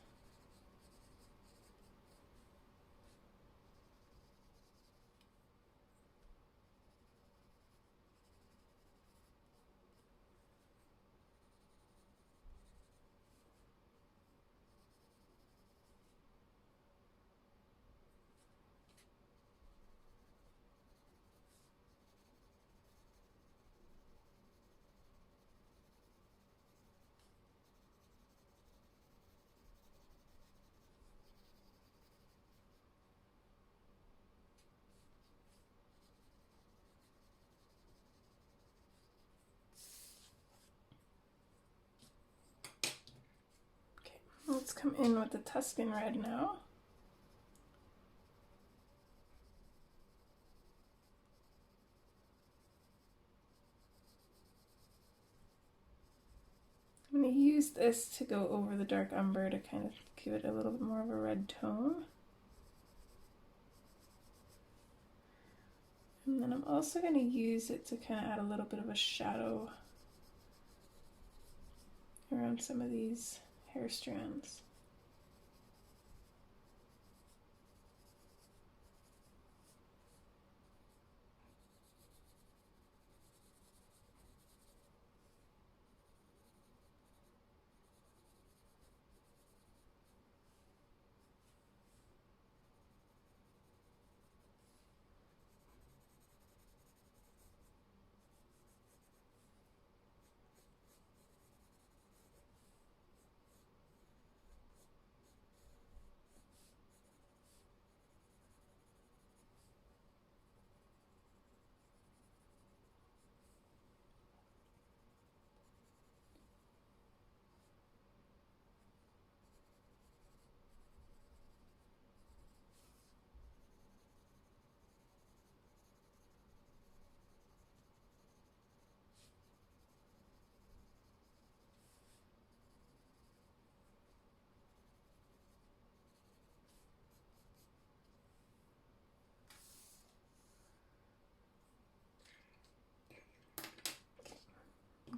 Let's come in with the Tuscan red now. I'm going to use this to go over the dark umber to kind of give it a little bit more of a red tone. And then I'm also going to use it to kind of add a little bit of a shadow around some of these hair strands.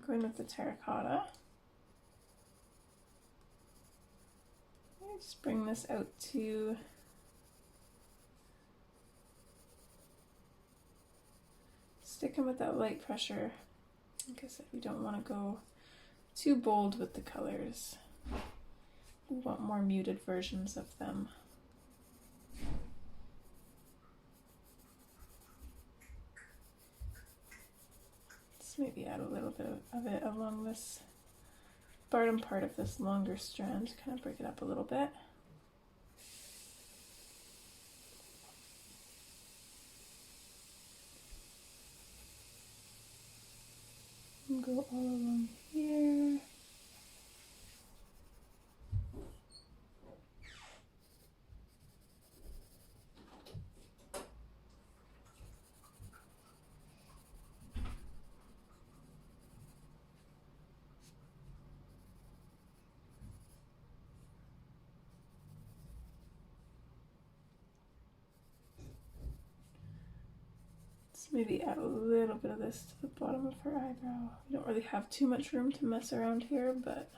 go in with the terracotta. Just bring this out to sticking with that light pressure. Like I said, we don't want to go too bold with the colors. We want more muted versions of them. Let's maybe add a little bit of it along this bottom part of this longer strand, kind of break it up a little bit. And go all along here. Maybe add a little bit of this to the bottom of her eyebrow. We don't really have too much room to mess around here, but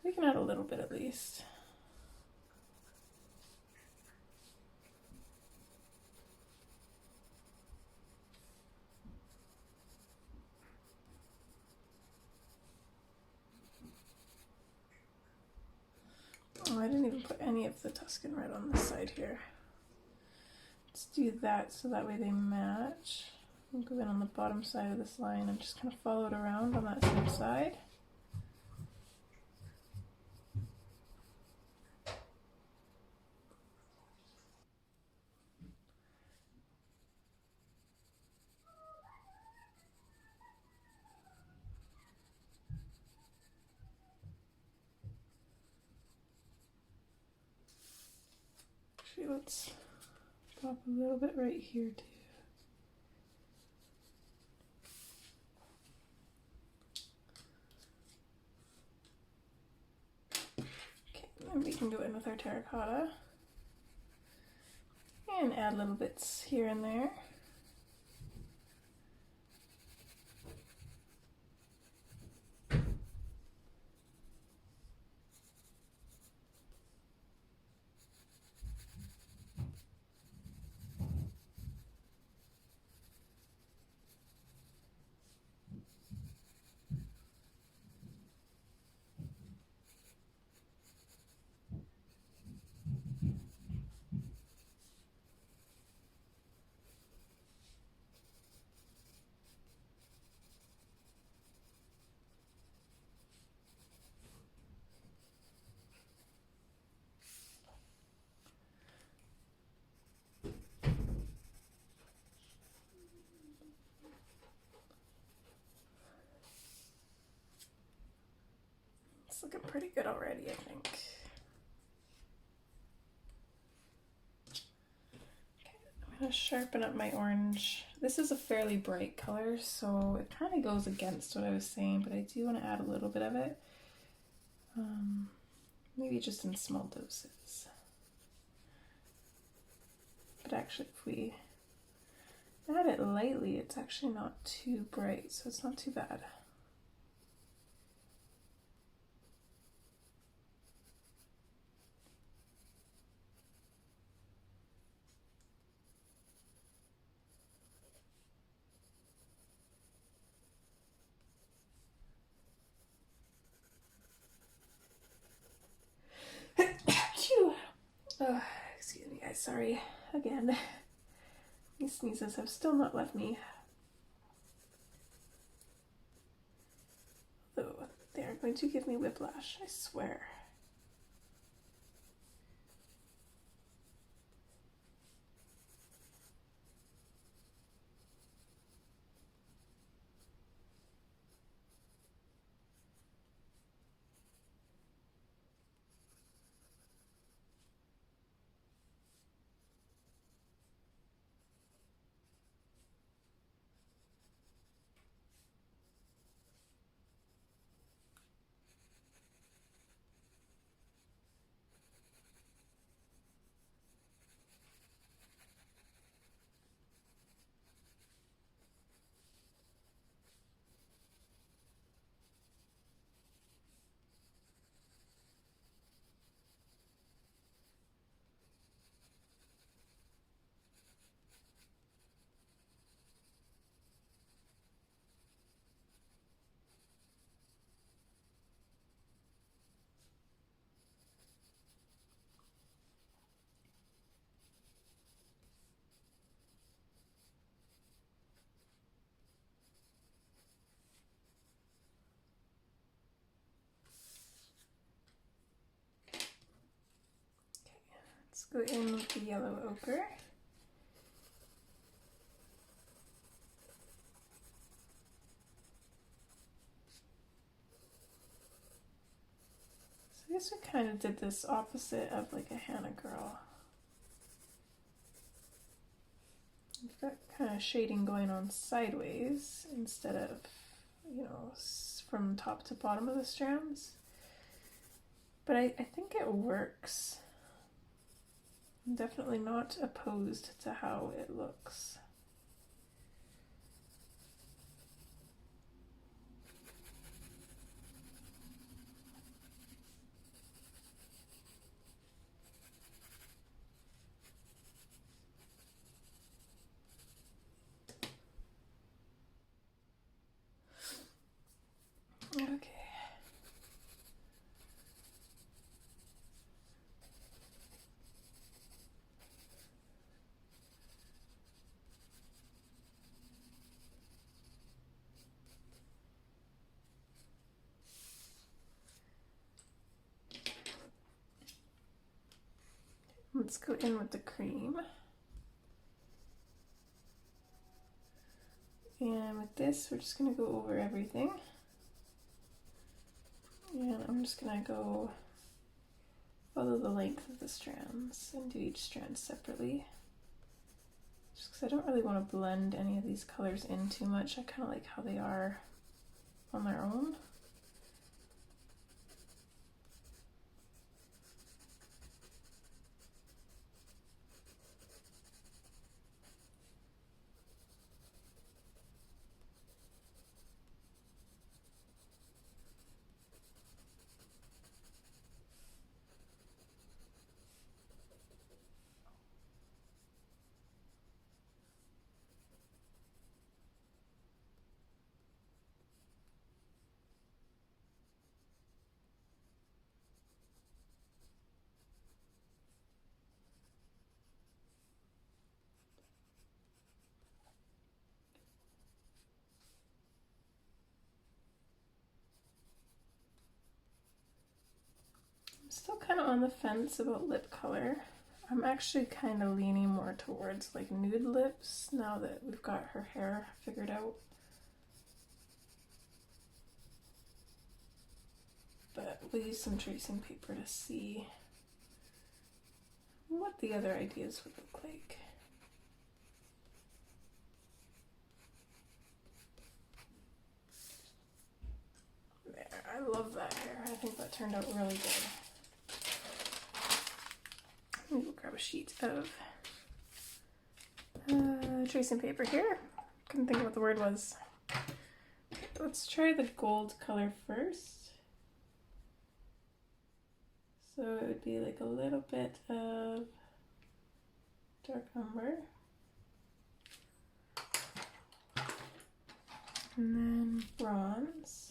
we can add a little bit at least. Oh, I didn't even put any of the Tuscan Red on this side here. Let's do that so that way they match. We'll go in on the bottom side of this line and just kind of follow it around on that same side. Actually, let's pop a little bit right here too. Okay, then we can go in with our terracotta and add little bits here and there. It's looking pretty good already, I think. Okay, I'm going to sharpen up my orange. This is a fairly bright color, so it kind of goes against what I was saying, but I do want to add a little bit of it. Maybe just in small doses. But actually, if we add it lightly, it's actually not too bright, so it's not too bad. Oh, excuse me guys, sorry again. These sneezes have still not left me. Though they are going to give me whiplash, I swear. go in with the yellow ochre. So I guess we kind of did this opposite of like a Hannah girl. We've got kind of shading going on sideways instead of, you know, from top to bottom of the strands. But I think it works. I'm definitely not opposed to how it looks. Okay. Let's go in with the cream. And with this, we're just going to go over everything. And I'm just going to go follow the length of the strands and do each strand separately. Just because I don't really want to blend any of these colors in too much. I kind of like how they are on their own. Still kind of on the fence about lip color. I'm actually kind of leaning more towards like nude lips now that we've got her hair figured out. But we'll use some tracing paper to see what the other ideas would look like. There, I love that hair. I think that turned out really good. Let me grab a sheet of tracing paper here. Couldn't think of what the word was. Let's try the gold color first. So it would be like a little bit of dark umber. And then bronze.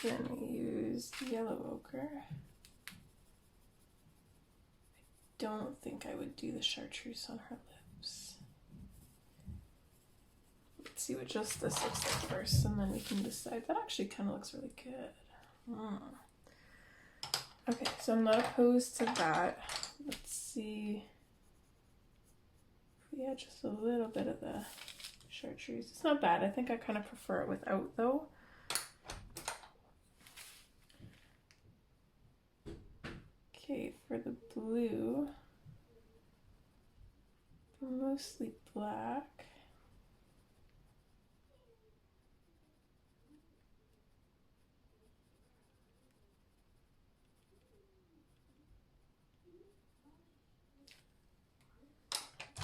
Then we use yellow ochre. I don't think I would do the chartreuse on her lips. Let's see what just this looks like first, and then we can decide. That actually kind of looks really good. Okay, so I'm not opposed to that. Let's see if we add just a little bit of the chartreuse. It's not bad. I think I kind of prefer it without, though. Okay, for the blue, mostly black.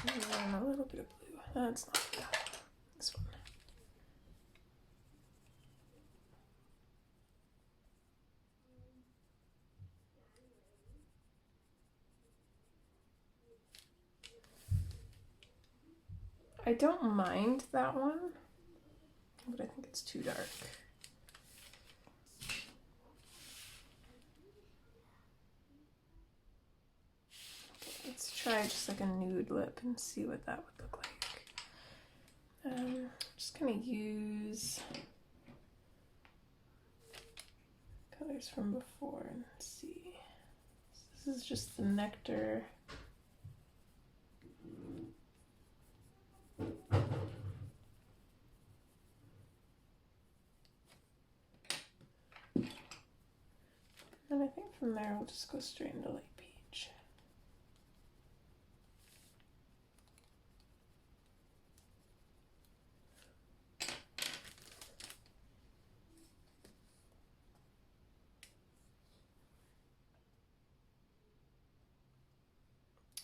And a little bit of blue. That's not bad. This one. I don't mind that one, but I think it's too dark. Okay, let's try just like a nude lip and see what that would look like. Just gonna use colors from before and see. So this is just the Nectar. And I think from there we'll just go straight into light peach.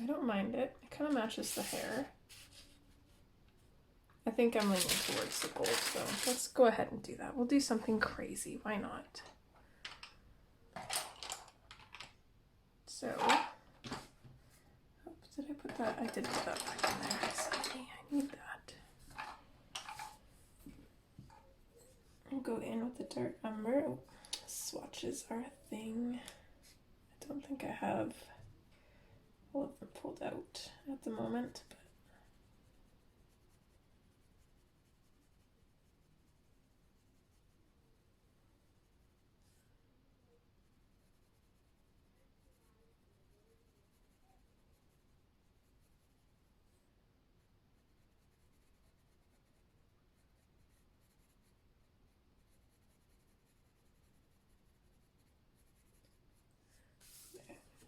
I don't mind it. It kind of matches the hair. I think I'm leaning towards the gold, so let's go ahead and do that. We'll do something crazy. Why not? So, oops, did I put that? I did put that back in there. Sorry, I need that. I'll go in with the dark umber. Oh, swatches are a thing. I don't think I have all of them pulled out at the moment, but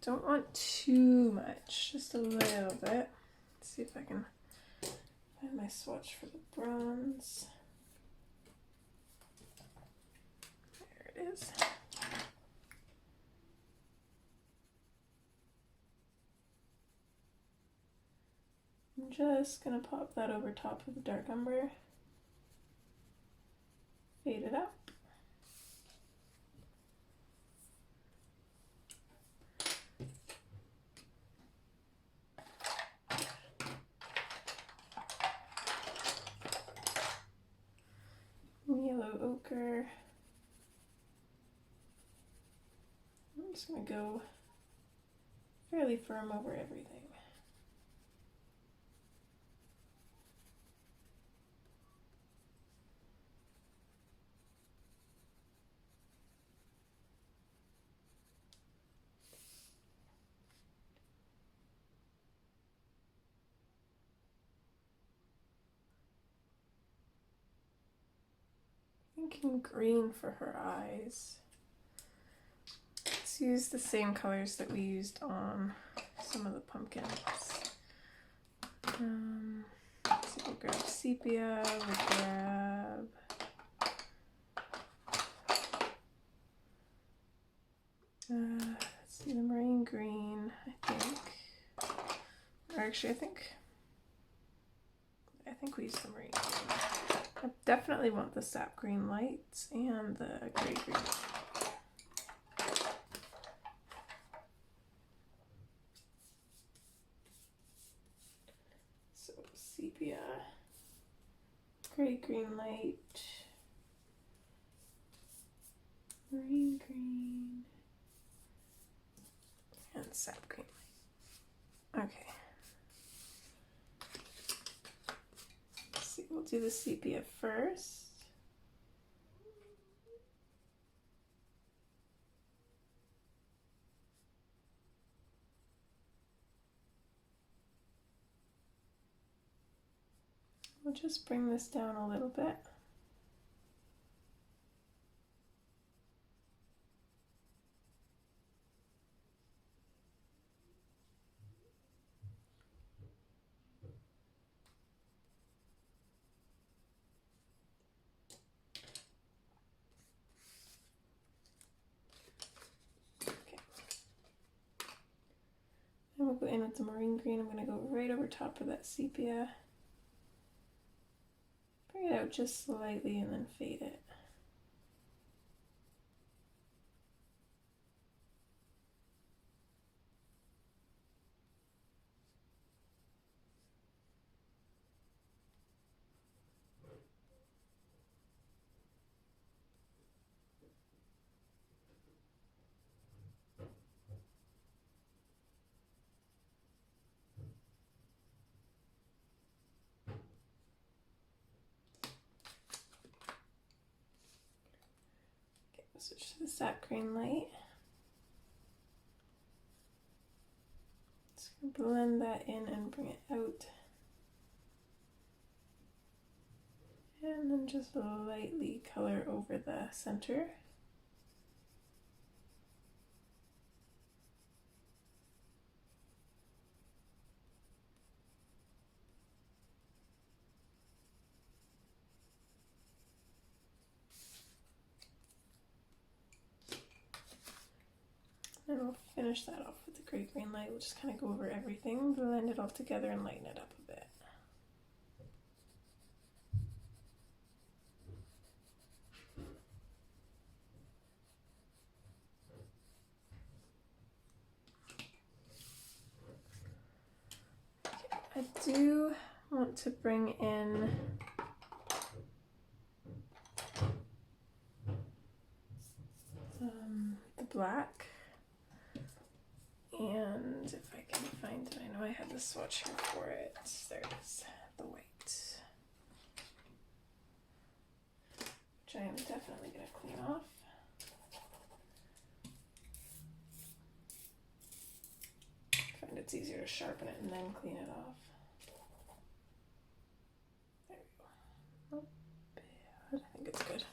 don't want too much, just a little bit. Let's see if I can find my swatch for the bronze. There it is. I'm just gonna pop that over top of the dark umber. Fade it up. Yellow ochre. I'm just going to go fairly firm over everything. Thinking green for her eyes. Let's use the same colors that we used on some of the pumpkins. So we'll grab sepia, we'll grab let's see, the marine green, I think. Or actually, I think we used the marine green. I definitely want the sap green lights and the gray green. So sepia, gray green light, marine green, and sap green light. Okay. We'll do the sepia first. We'll just bring this down a little bit. Then we'll go in with the marine green. I'm going to go right over top of that sepia. Bring it out just slightly and then fade it. Switch to the sap green light. Just gonna blend that in and bring it out. And then just lightly color over the center. And we'll finish that off with the gray-green light. We'll just kind of go over everything, blend it all together, and lighten it up a bit. Okay, I do want to bring in the black. And if I can find it, I know I had the swatch here for it. There it is, the white. Which I am definitely going to clean off. I find it's easier to sharpen it and then clean it off. There we go. Not bad, I think it's good.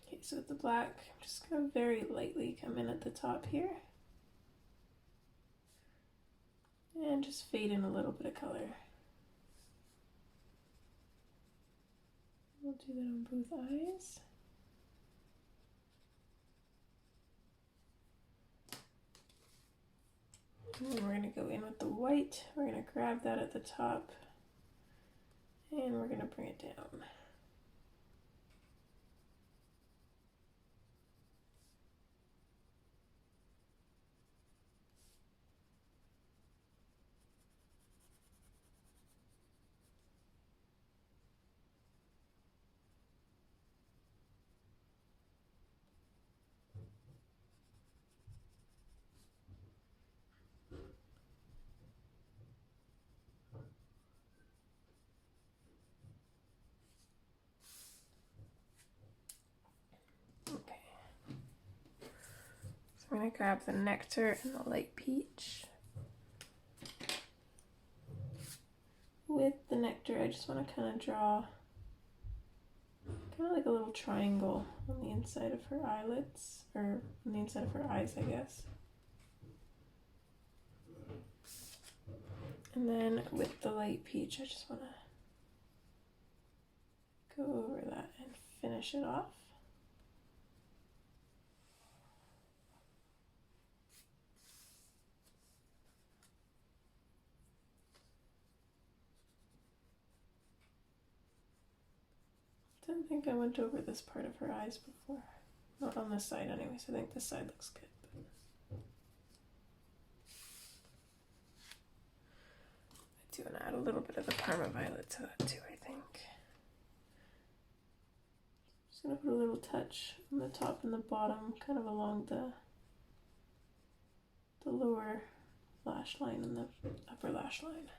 Okay, so with the black, I'm just going to very lightly come in at the top here. And just fade in a little bit of color. We'll do that on both eyes. And then we're going to go in with the white. We're going to grab that at the top. And we're going to bring it down. I'm going to grab the nectar and the light peach. With the nectar, I just want to kind of draw kind of like a little triangle on the inside of her eyelids, or on the inside of her eyes, I guess. And then with the light peach, I just want to go over that and finish it off. I don't think I went over this part of her eyes before. Not on this side anyways. I think this side looks good. I do want to add a little bit of the Parma Violet to that too, I think. Just going to put a little touch on the top and the bottom, kind of along the lower lash line and the upper lash line.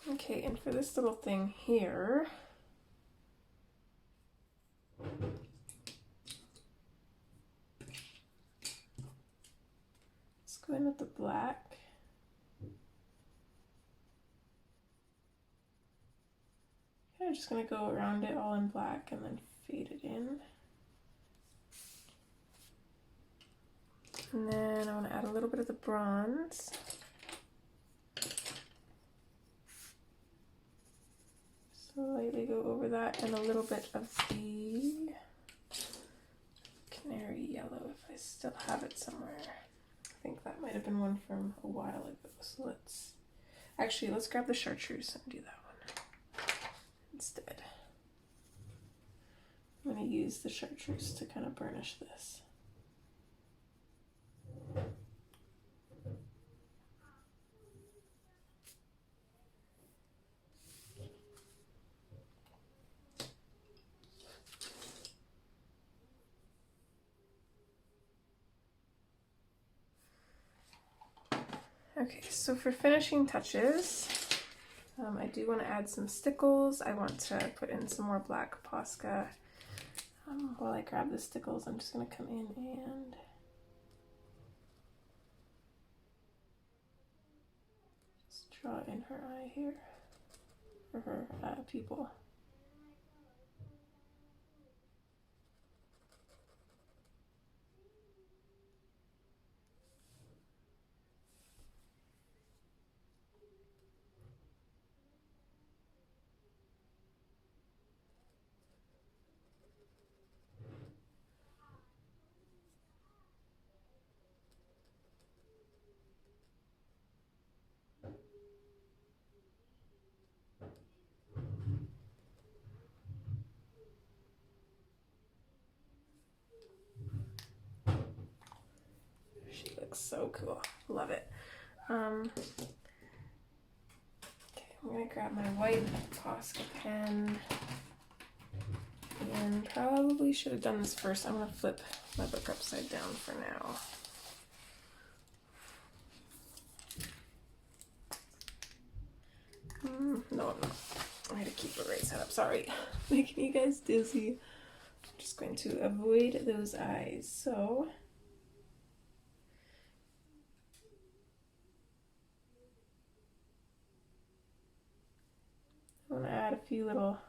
Okay, and for this little thing here, let's go in with the black. I'm just going to go around it all in black and then fade it in. And then I want to add a little bit of the bronze. Lightly go over that, and a little bit of the canary yellow if I still have it somewhere. I think that might have been one from a while ago. So let's grab the chartreuse and do that one instead. I'm going to use the chartreuse to kind of burnish this. Okay, so for finishing touches, I do want to add some stickles. I want to put in some more black Posca. While I grab the stickles, I'm just going to come in and just draw in her eye here, or her pupil. She looks so cool. Love it. Okay, I'm gonna grab my white Posca pen, and probably should have done this first. I'm gonna flip my book upside down for now. No, I'm not. I'm gonna keep it right side up. Sorry, making you guys dizzy. I'm just going to avoid those eyes. So I want to add a few little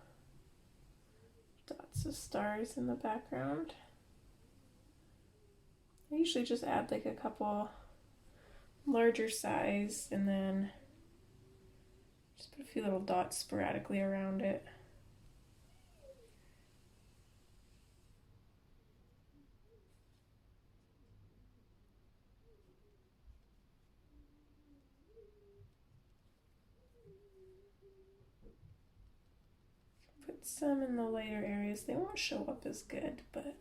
dots of stars in the background. I usually just add like a couple larger size and then just put a few little dots sporadically around it. Put some in the lighter areas. They won't show up as good, but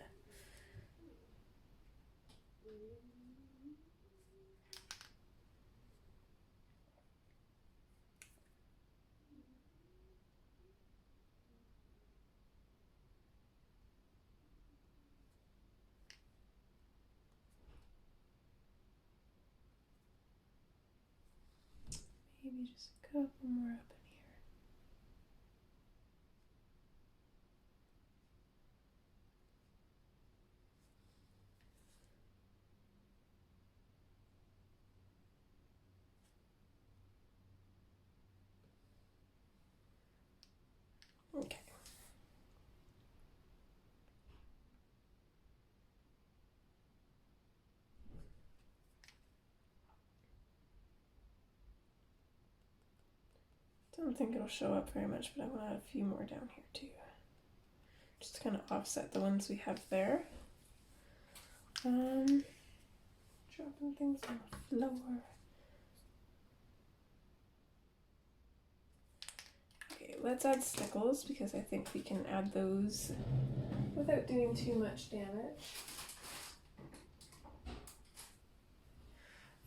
maybe just a couple more up in here. Okay. Don't think it'll show up very much, but I want to add a few more down here too. Just to kind of offset the ones we have there. Dropping things on the floor. Okay, let's add stickles because I think we can add those without doing too much damage.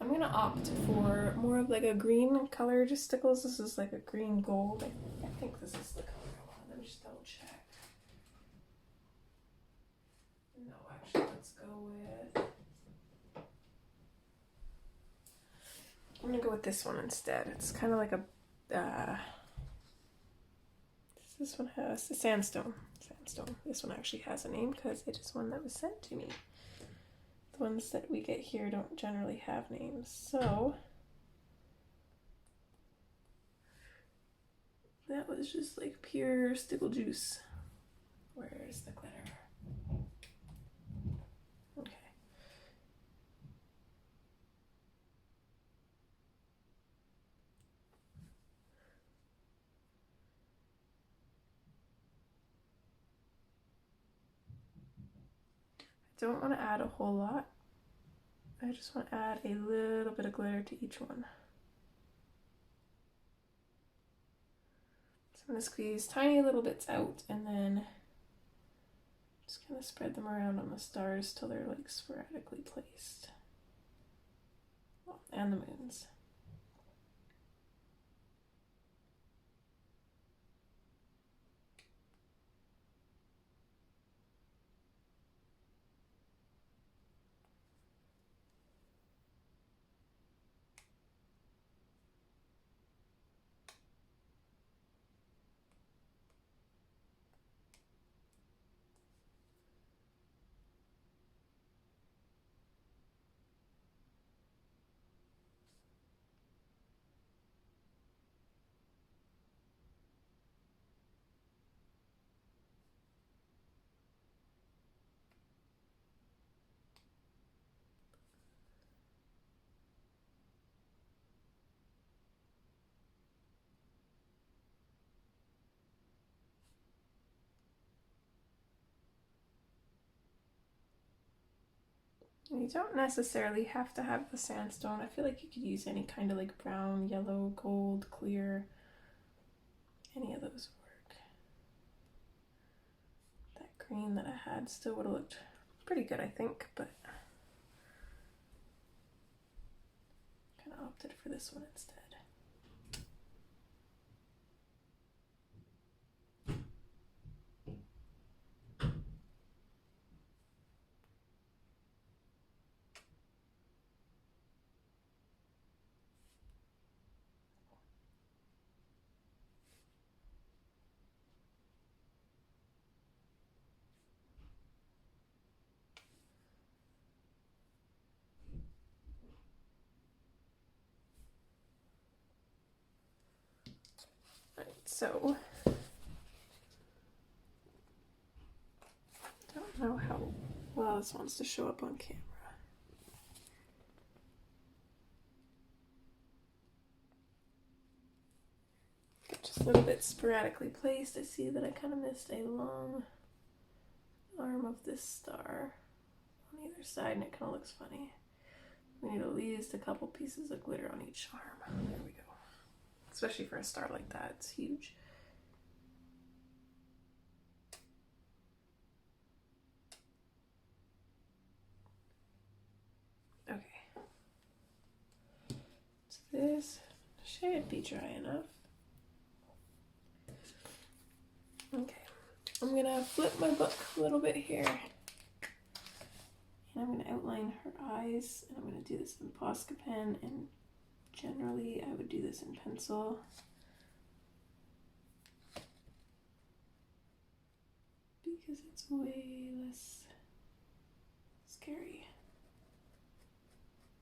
I'm gonna opt for more of like a green color, just stickles. This is like a green gold. I think this is the color I want. Let me just double check. No, actually, let's go with. I'm gonna go with this one instead. It's kind of like a. This one has a sandstone. Sandstone. This one actually has a name because it is one that was sent to me. The ones that we get here don't generally have names, so that was just like pure stickle juice. Where's the glitter? Okay. I don't want to add a whole lot. I just want to add a little bit of glitter to each one. So I'm going to squeeze tiny little bits out and then just kind of spread them around on the stars till they're like sporadically placed. Oh, and the moons. And you don't necessarily have to have the sandstone. I feel like you could use any kind of like brown, yellow, gold, clear. Any of those work. That green that I had still would have looked pretty good, I think, but kind of opted for this one instead. So, don't know how well this wants to show up on camera. Just a little bit sporadically placed. I see that I kind of missed a long arm of this star on either side, and it kind of looks funny. We need at least a couple pieces of glitter on each arm. There we go. Especially for a star like that, it's huge. Okay. So this should be dry enough. Okay. I'm gonna flip my book a little bit here. And I'm gonna outline her eyes. And I'm gonna do this in Posca pen, and generally I would do this in pencil. Because it's way less scary.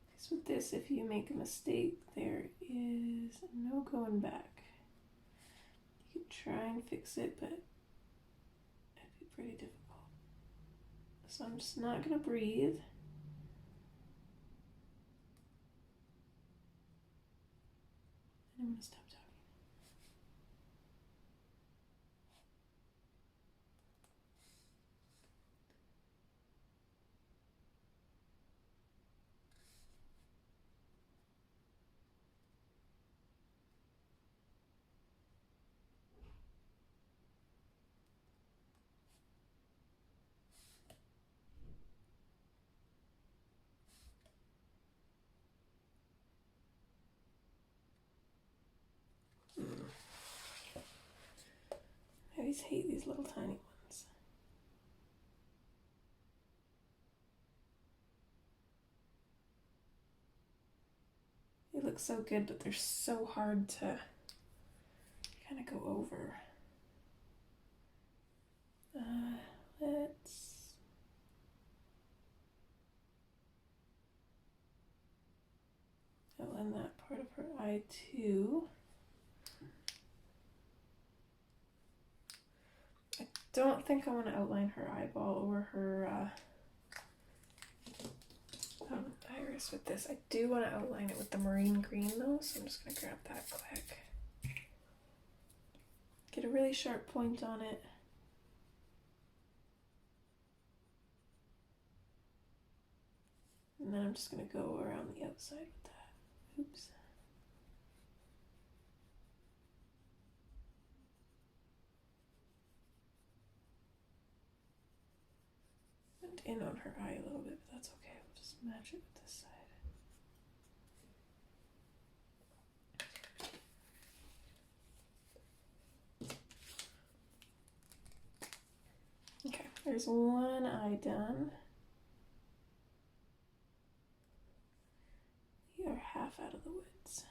Because with this, if you make a mistake, there is no going back. You can try and fix it, but it'd be pretty difficult. So I'm just not gonna breathe. And I'm gonna stop talking. I always hate these little tiny ones. They look so good, but they're so hard to kind of go over. Let's outline that part of her eye too. I don't think I want to outline her eyeball or her iris with this. I do want to outline it with the marine green though, so I'm just going to grab that quick. Get a really sharp point on it. And then I'm just going to go around the outside with that. Oops. Went in on her eye a little bit, but that's okay. We'll just match it with this side. Okay, there's one eye done. We are half out of the woods.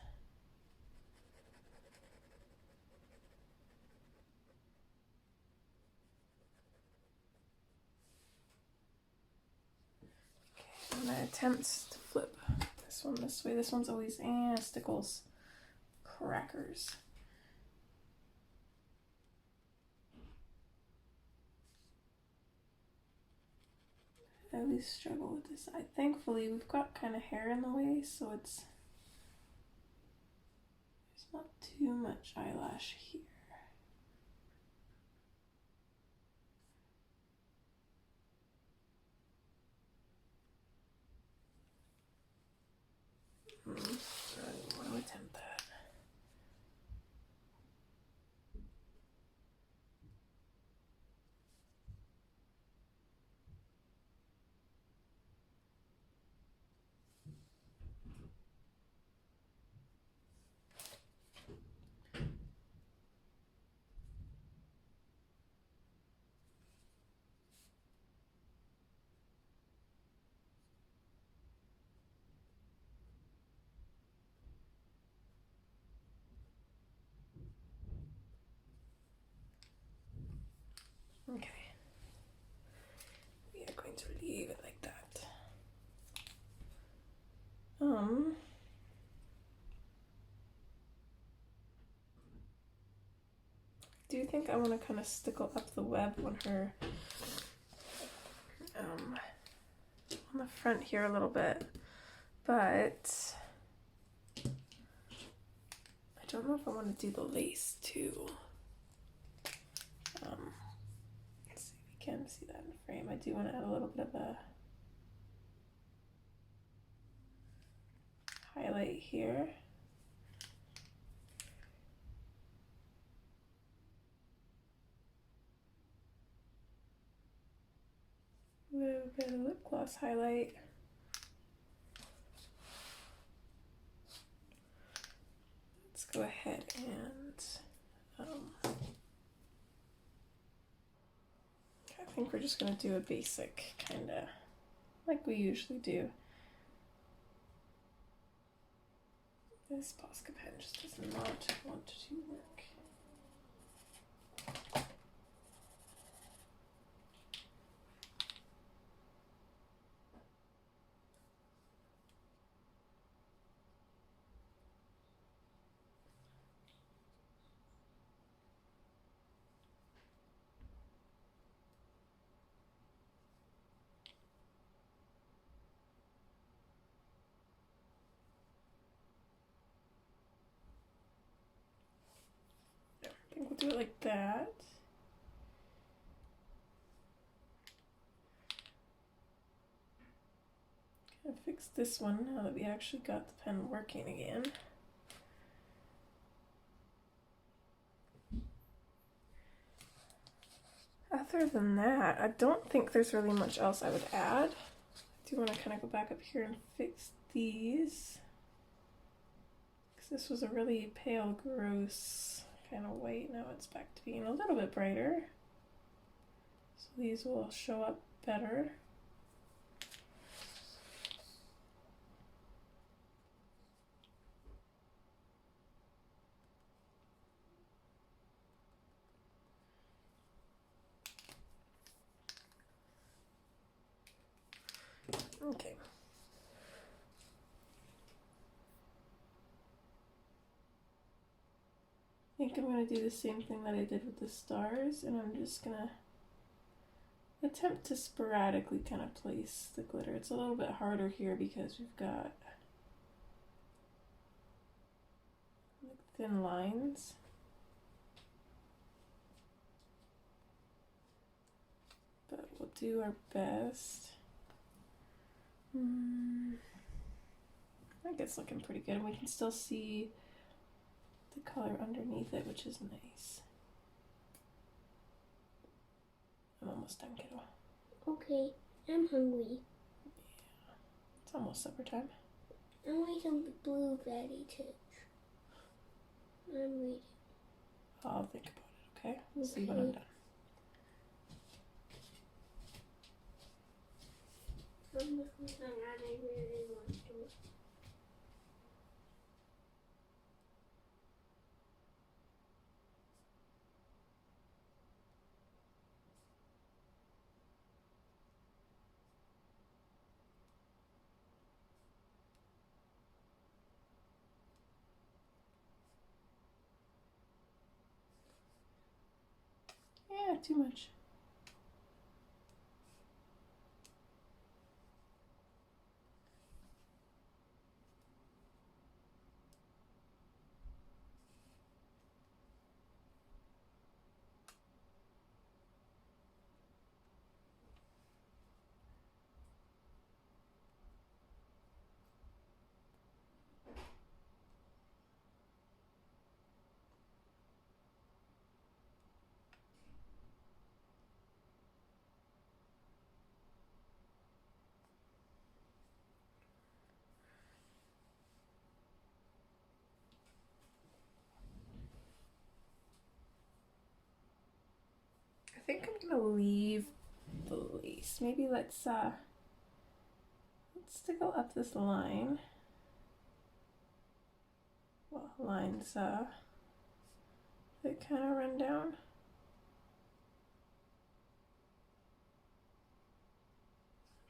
Okay, I'm gonna attempt to flip this one this way. This one's always stickles crackers. I always struggle with this eye. Thankfully, we've got kind of hair in the way, so there's not too much eyelash here. do think I want to kind of stickle up the web on her on the front here a little bit, but I don't know if I want to do the lace too. Let's see if you can see that in the frame. I do want to add a little bit of a highlight here. A little bit of lip gloss highlight. Let's go ahead and I think we're just going to do a basic kind of like we usually do. This Posca pen just does not want to work. I think we'll do it like that. Gonna fix this one now that we actually got the pen working again. Other than that, I don't think there's really much else I would add. I do want to kind of go back up here and fix these, because this was a really pale, gross kind of white. Now it's back to being a little bit brighter, so these will show up better. Okay. I think I'm going to do the same thing that I did with the stars, and I'm just going to attempt to sporadically kind of place the glitter. It's a little bit harder here because we've got like thin lines. But we'll do our best. I think it's looking pretty good, and we can still see the color underneath it, which is nice. I'm almost done, kiddo. Okay, I'm hungry. Yeah, it's almost supper time. I want some blueberry touch. I'm reading. I'll think about it, okay? We'll see when I'm done. I really want to. Yeah, too much. I think I'm gonna leave the lace. Maybe let's stickle up this line. Well, lines that kind of run down.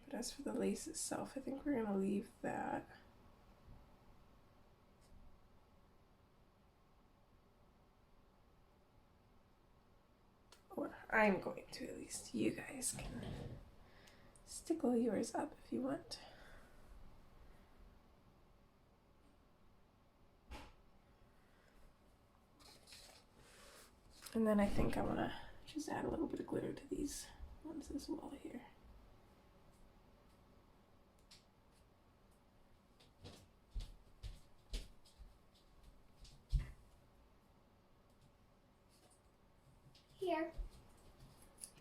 But as for the lace itself, I think we're gonna leave that. I'm going to at least. You guys can stickle yours up if you want. And then I think I want to just add a little bit of glitter to these ones as well here. Here.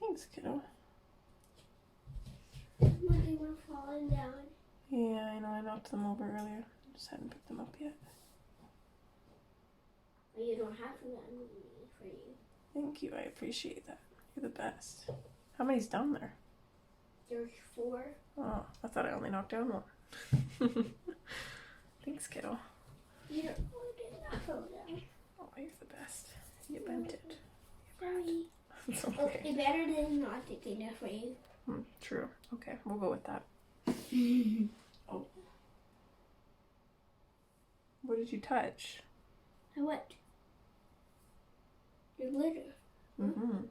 Thanks, kiddo. But they were falling down. Yeah, I know, I knocked them over earlier. Just hadn't picked them up yet. Well, you don't have to let me for you. Thank you, I appreciate that. You're the best. How many's down there? There's 4. Oh, I thought I only knocked down one. Thanks, kiddo. You don't did not fall down. Oh, you're the best. You bent it. Sorry. It's Okay, okay. better than not taking that for you. True. Okay, we'll go with that. Oh. What did you touch? What? Your glitter. Mm-hmm.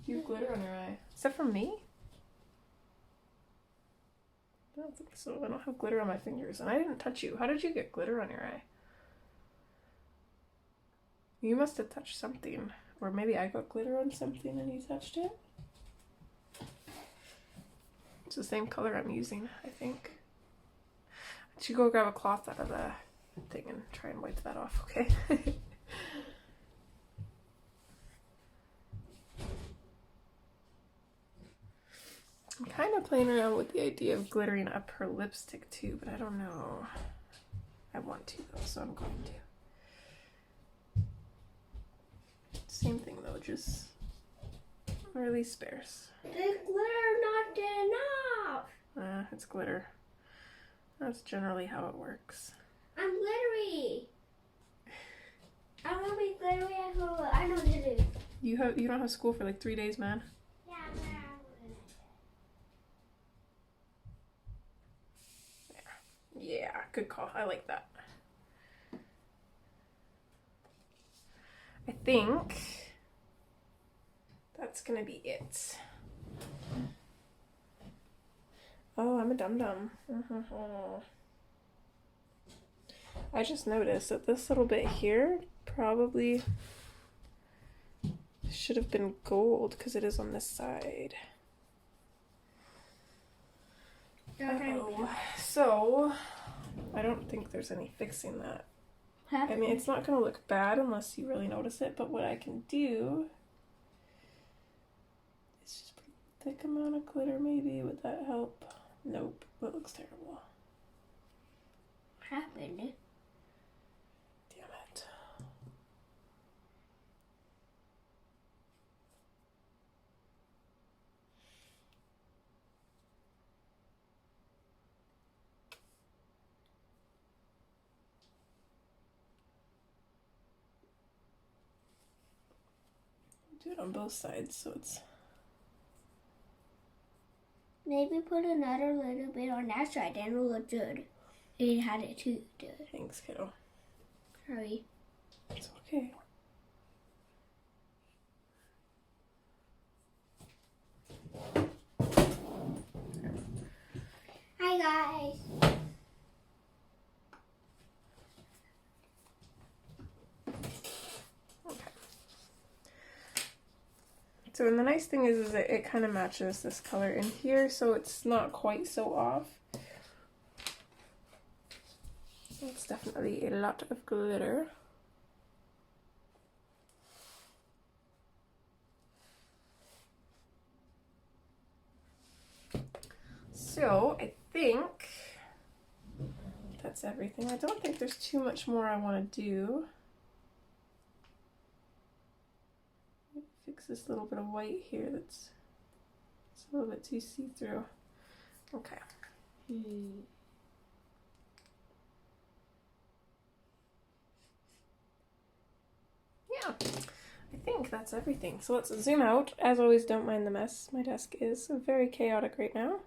You have glitter on your eye. Is that from me? I don't think so. I don't have glitter on my fingers. And I didn't touch you. How did you get glitter on your eye? You must have touched something. Or maybe I got glitter on something and you touched it. It's the same color I'm using, I think. I should go grab a cloth out of the thing and try and wipe that off, okay? I'm kind of playing around with the idea of glittering up her lipstick too, but I don't know. I want to though, so I'm going to. Same thing though, just really sparse. The glitter not enough. It's glitter. That's generally how it works. I'm glittery. I want to be glittery at school. I know what to do. You don't have school for like 3 days, man. Yeah, Yeah, good call. I like that. I think that's gonna be it. Oh, I'm a dum-dum. I just noticed that this little bit here probably should have been gold because it is on this side. Uh-oh. So, I don't think there's any fixing that. I mean, it's not going to look bad unless you really notice it, but what I can do is just put a thick amount of glitter maybe. Would that help? Nope. That looks terrible. What happened? Damn it. Do it on both sides so it's... Maybe put another little bit on that side, then it'll look good. It had it too good. Thanks, kiddo. Sorry. It's okay. Hi guys. So, and the nice thing is that it kind of matches this color in here, so it's not quite so off. It's definitely a lot of glitter. So, I think that's everything. I don't think there's too much more I want to do. Fix this little bit of white here that's a little bit too see-through. Okay. Yeah, I think that's everything. So let's zoom out. As always, don't mind the mess. My desk is very chaotic right now.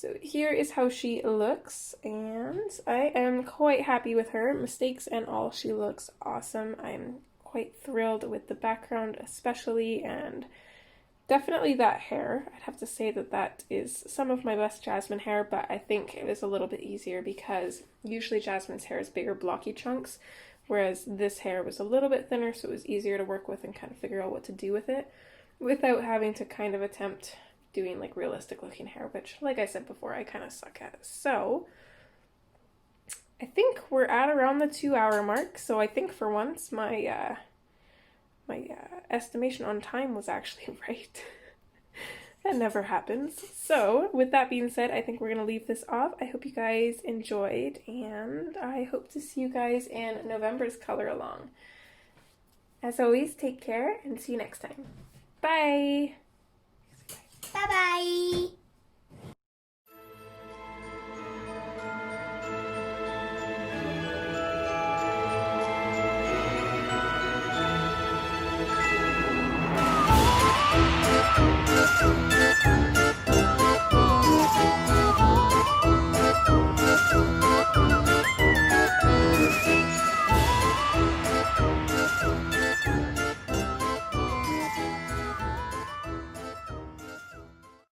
So here is how she looks, and I am quite happy with her. Mistakes and all, she looks awesome. I'm quite thrilled with the background especially, and definitely that hair. I'd have to say that that is some of my best Jasmine hair, but I think it was a little bit easier because usually Jasmine's hair is bigger blocky chunks, whereas this hair was a little bit thinner, so it was easier to work with and kind of figure out what to do with it without having to kind of attempt doing like realistic looking hair, which like I said before, I kind of suck at. So I think we're at around the 2-hour mark. So I think for once my estimation on time was actually right. That never happens. So with that being said, I think we're going to leave this off. I hope you guys enjoyed, and I hope to see you guys in November's color along. As always, take care and see you next time. Bye! Bye-bye.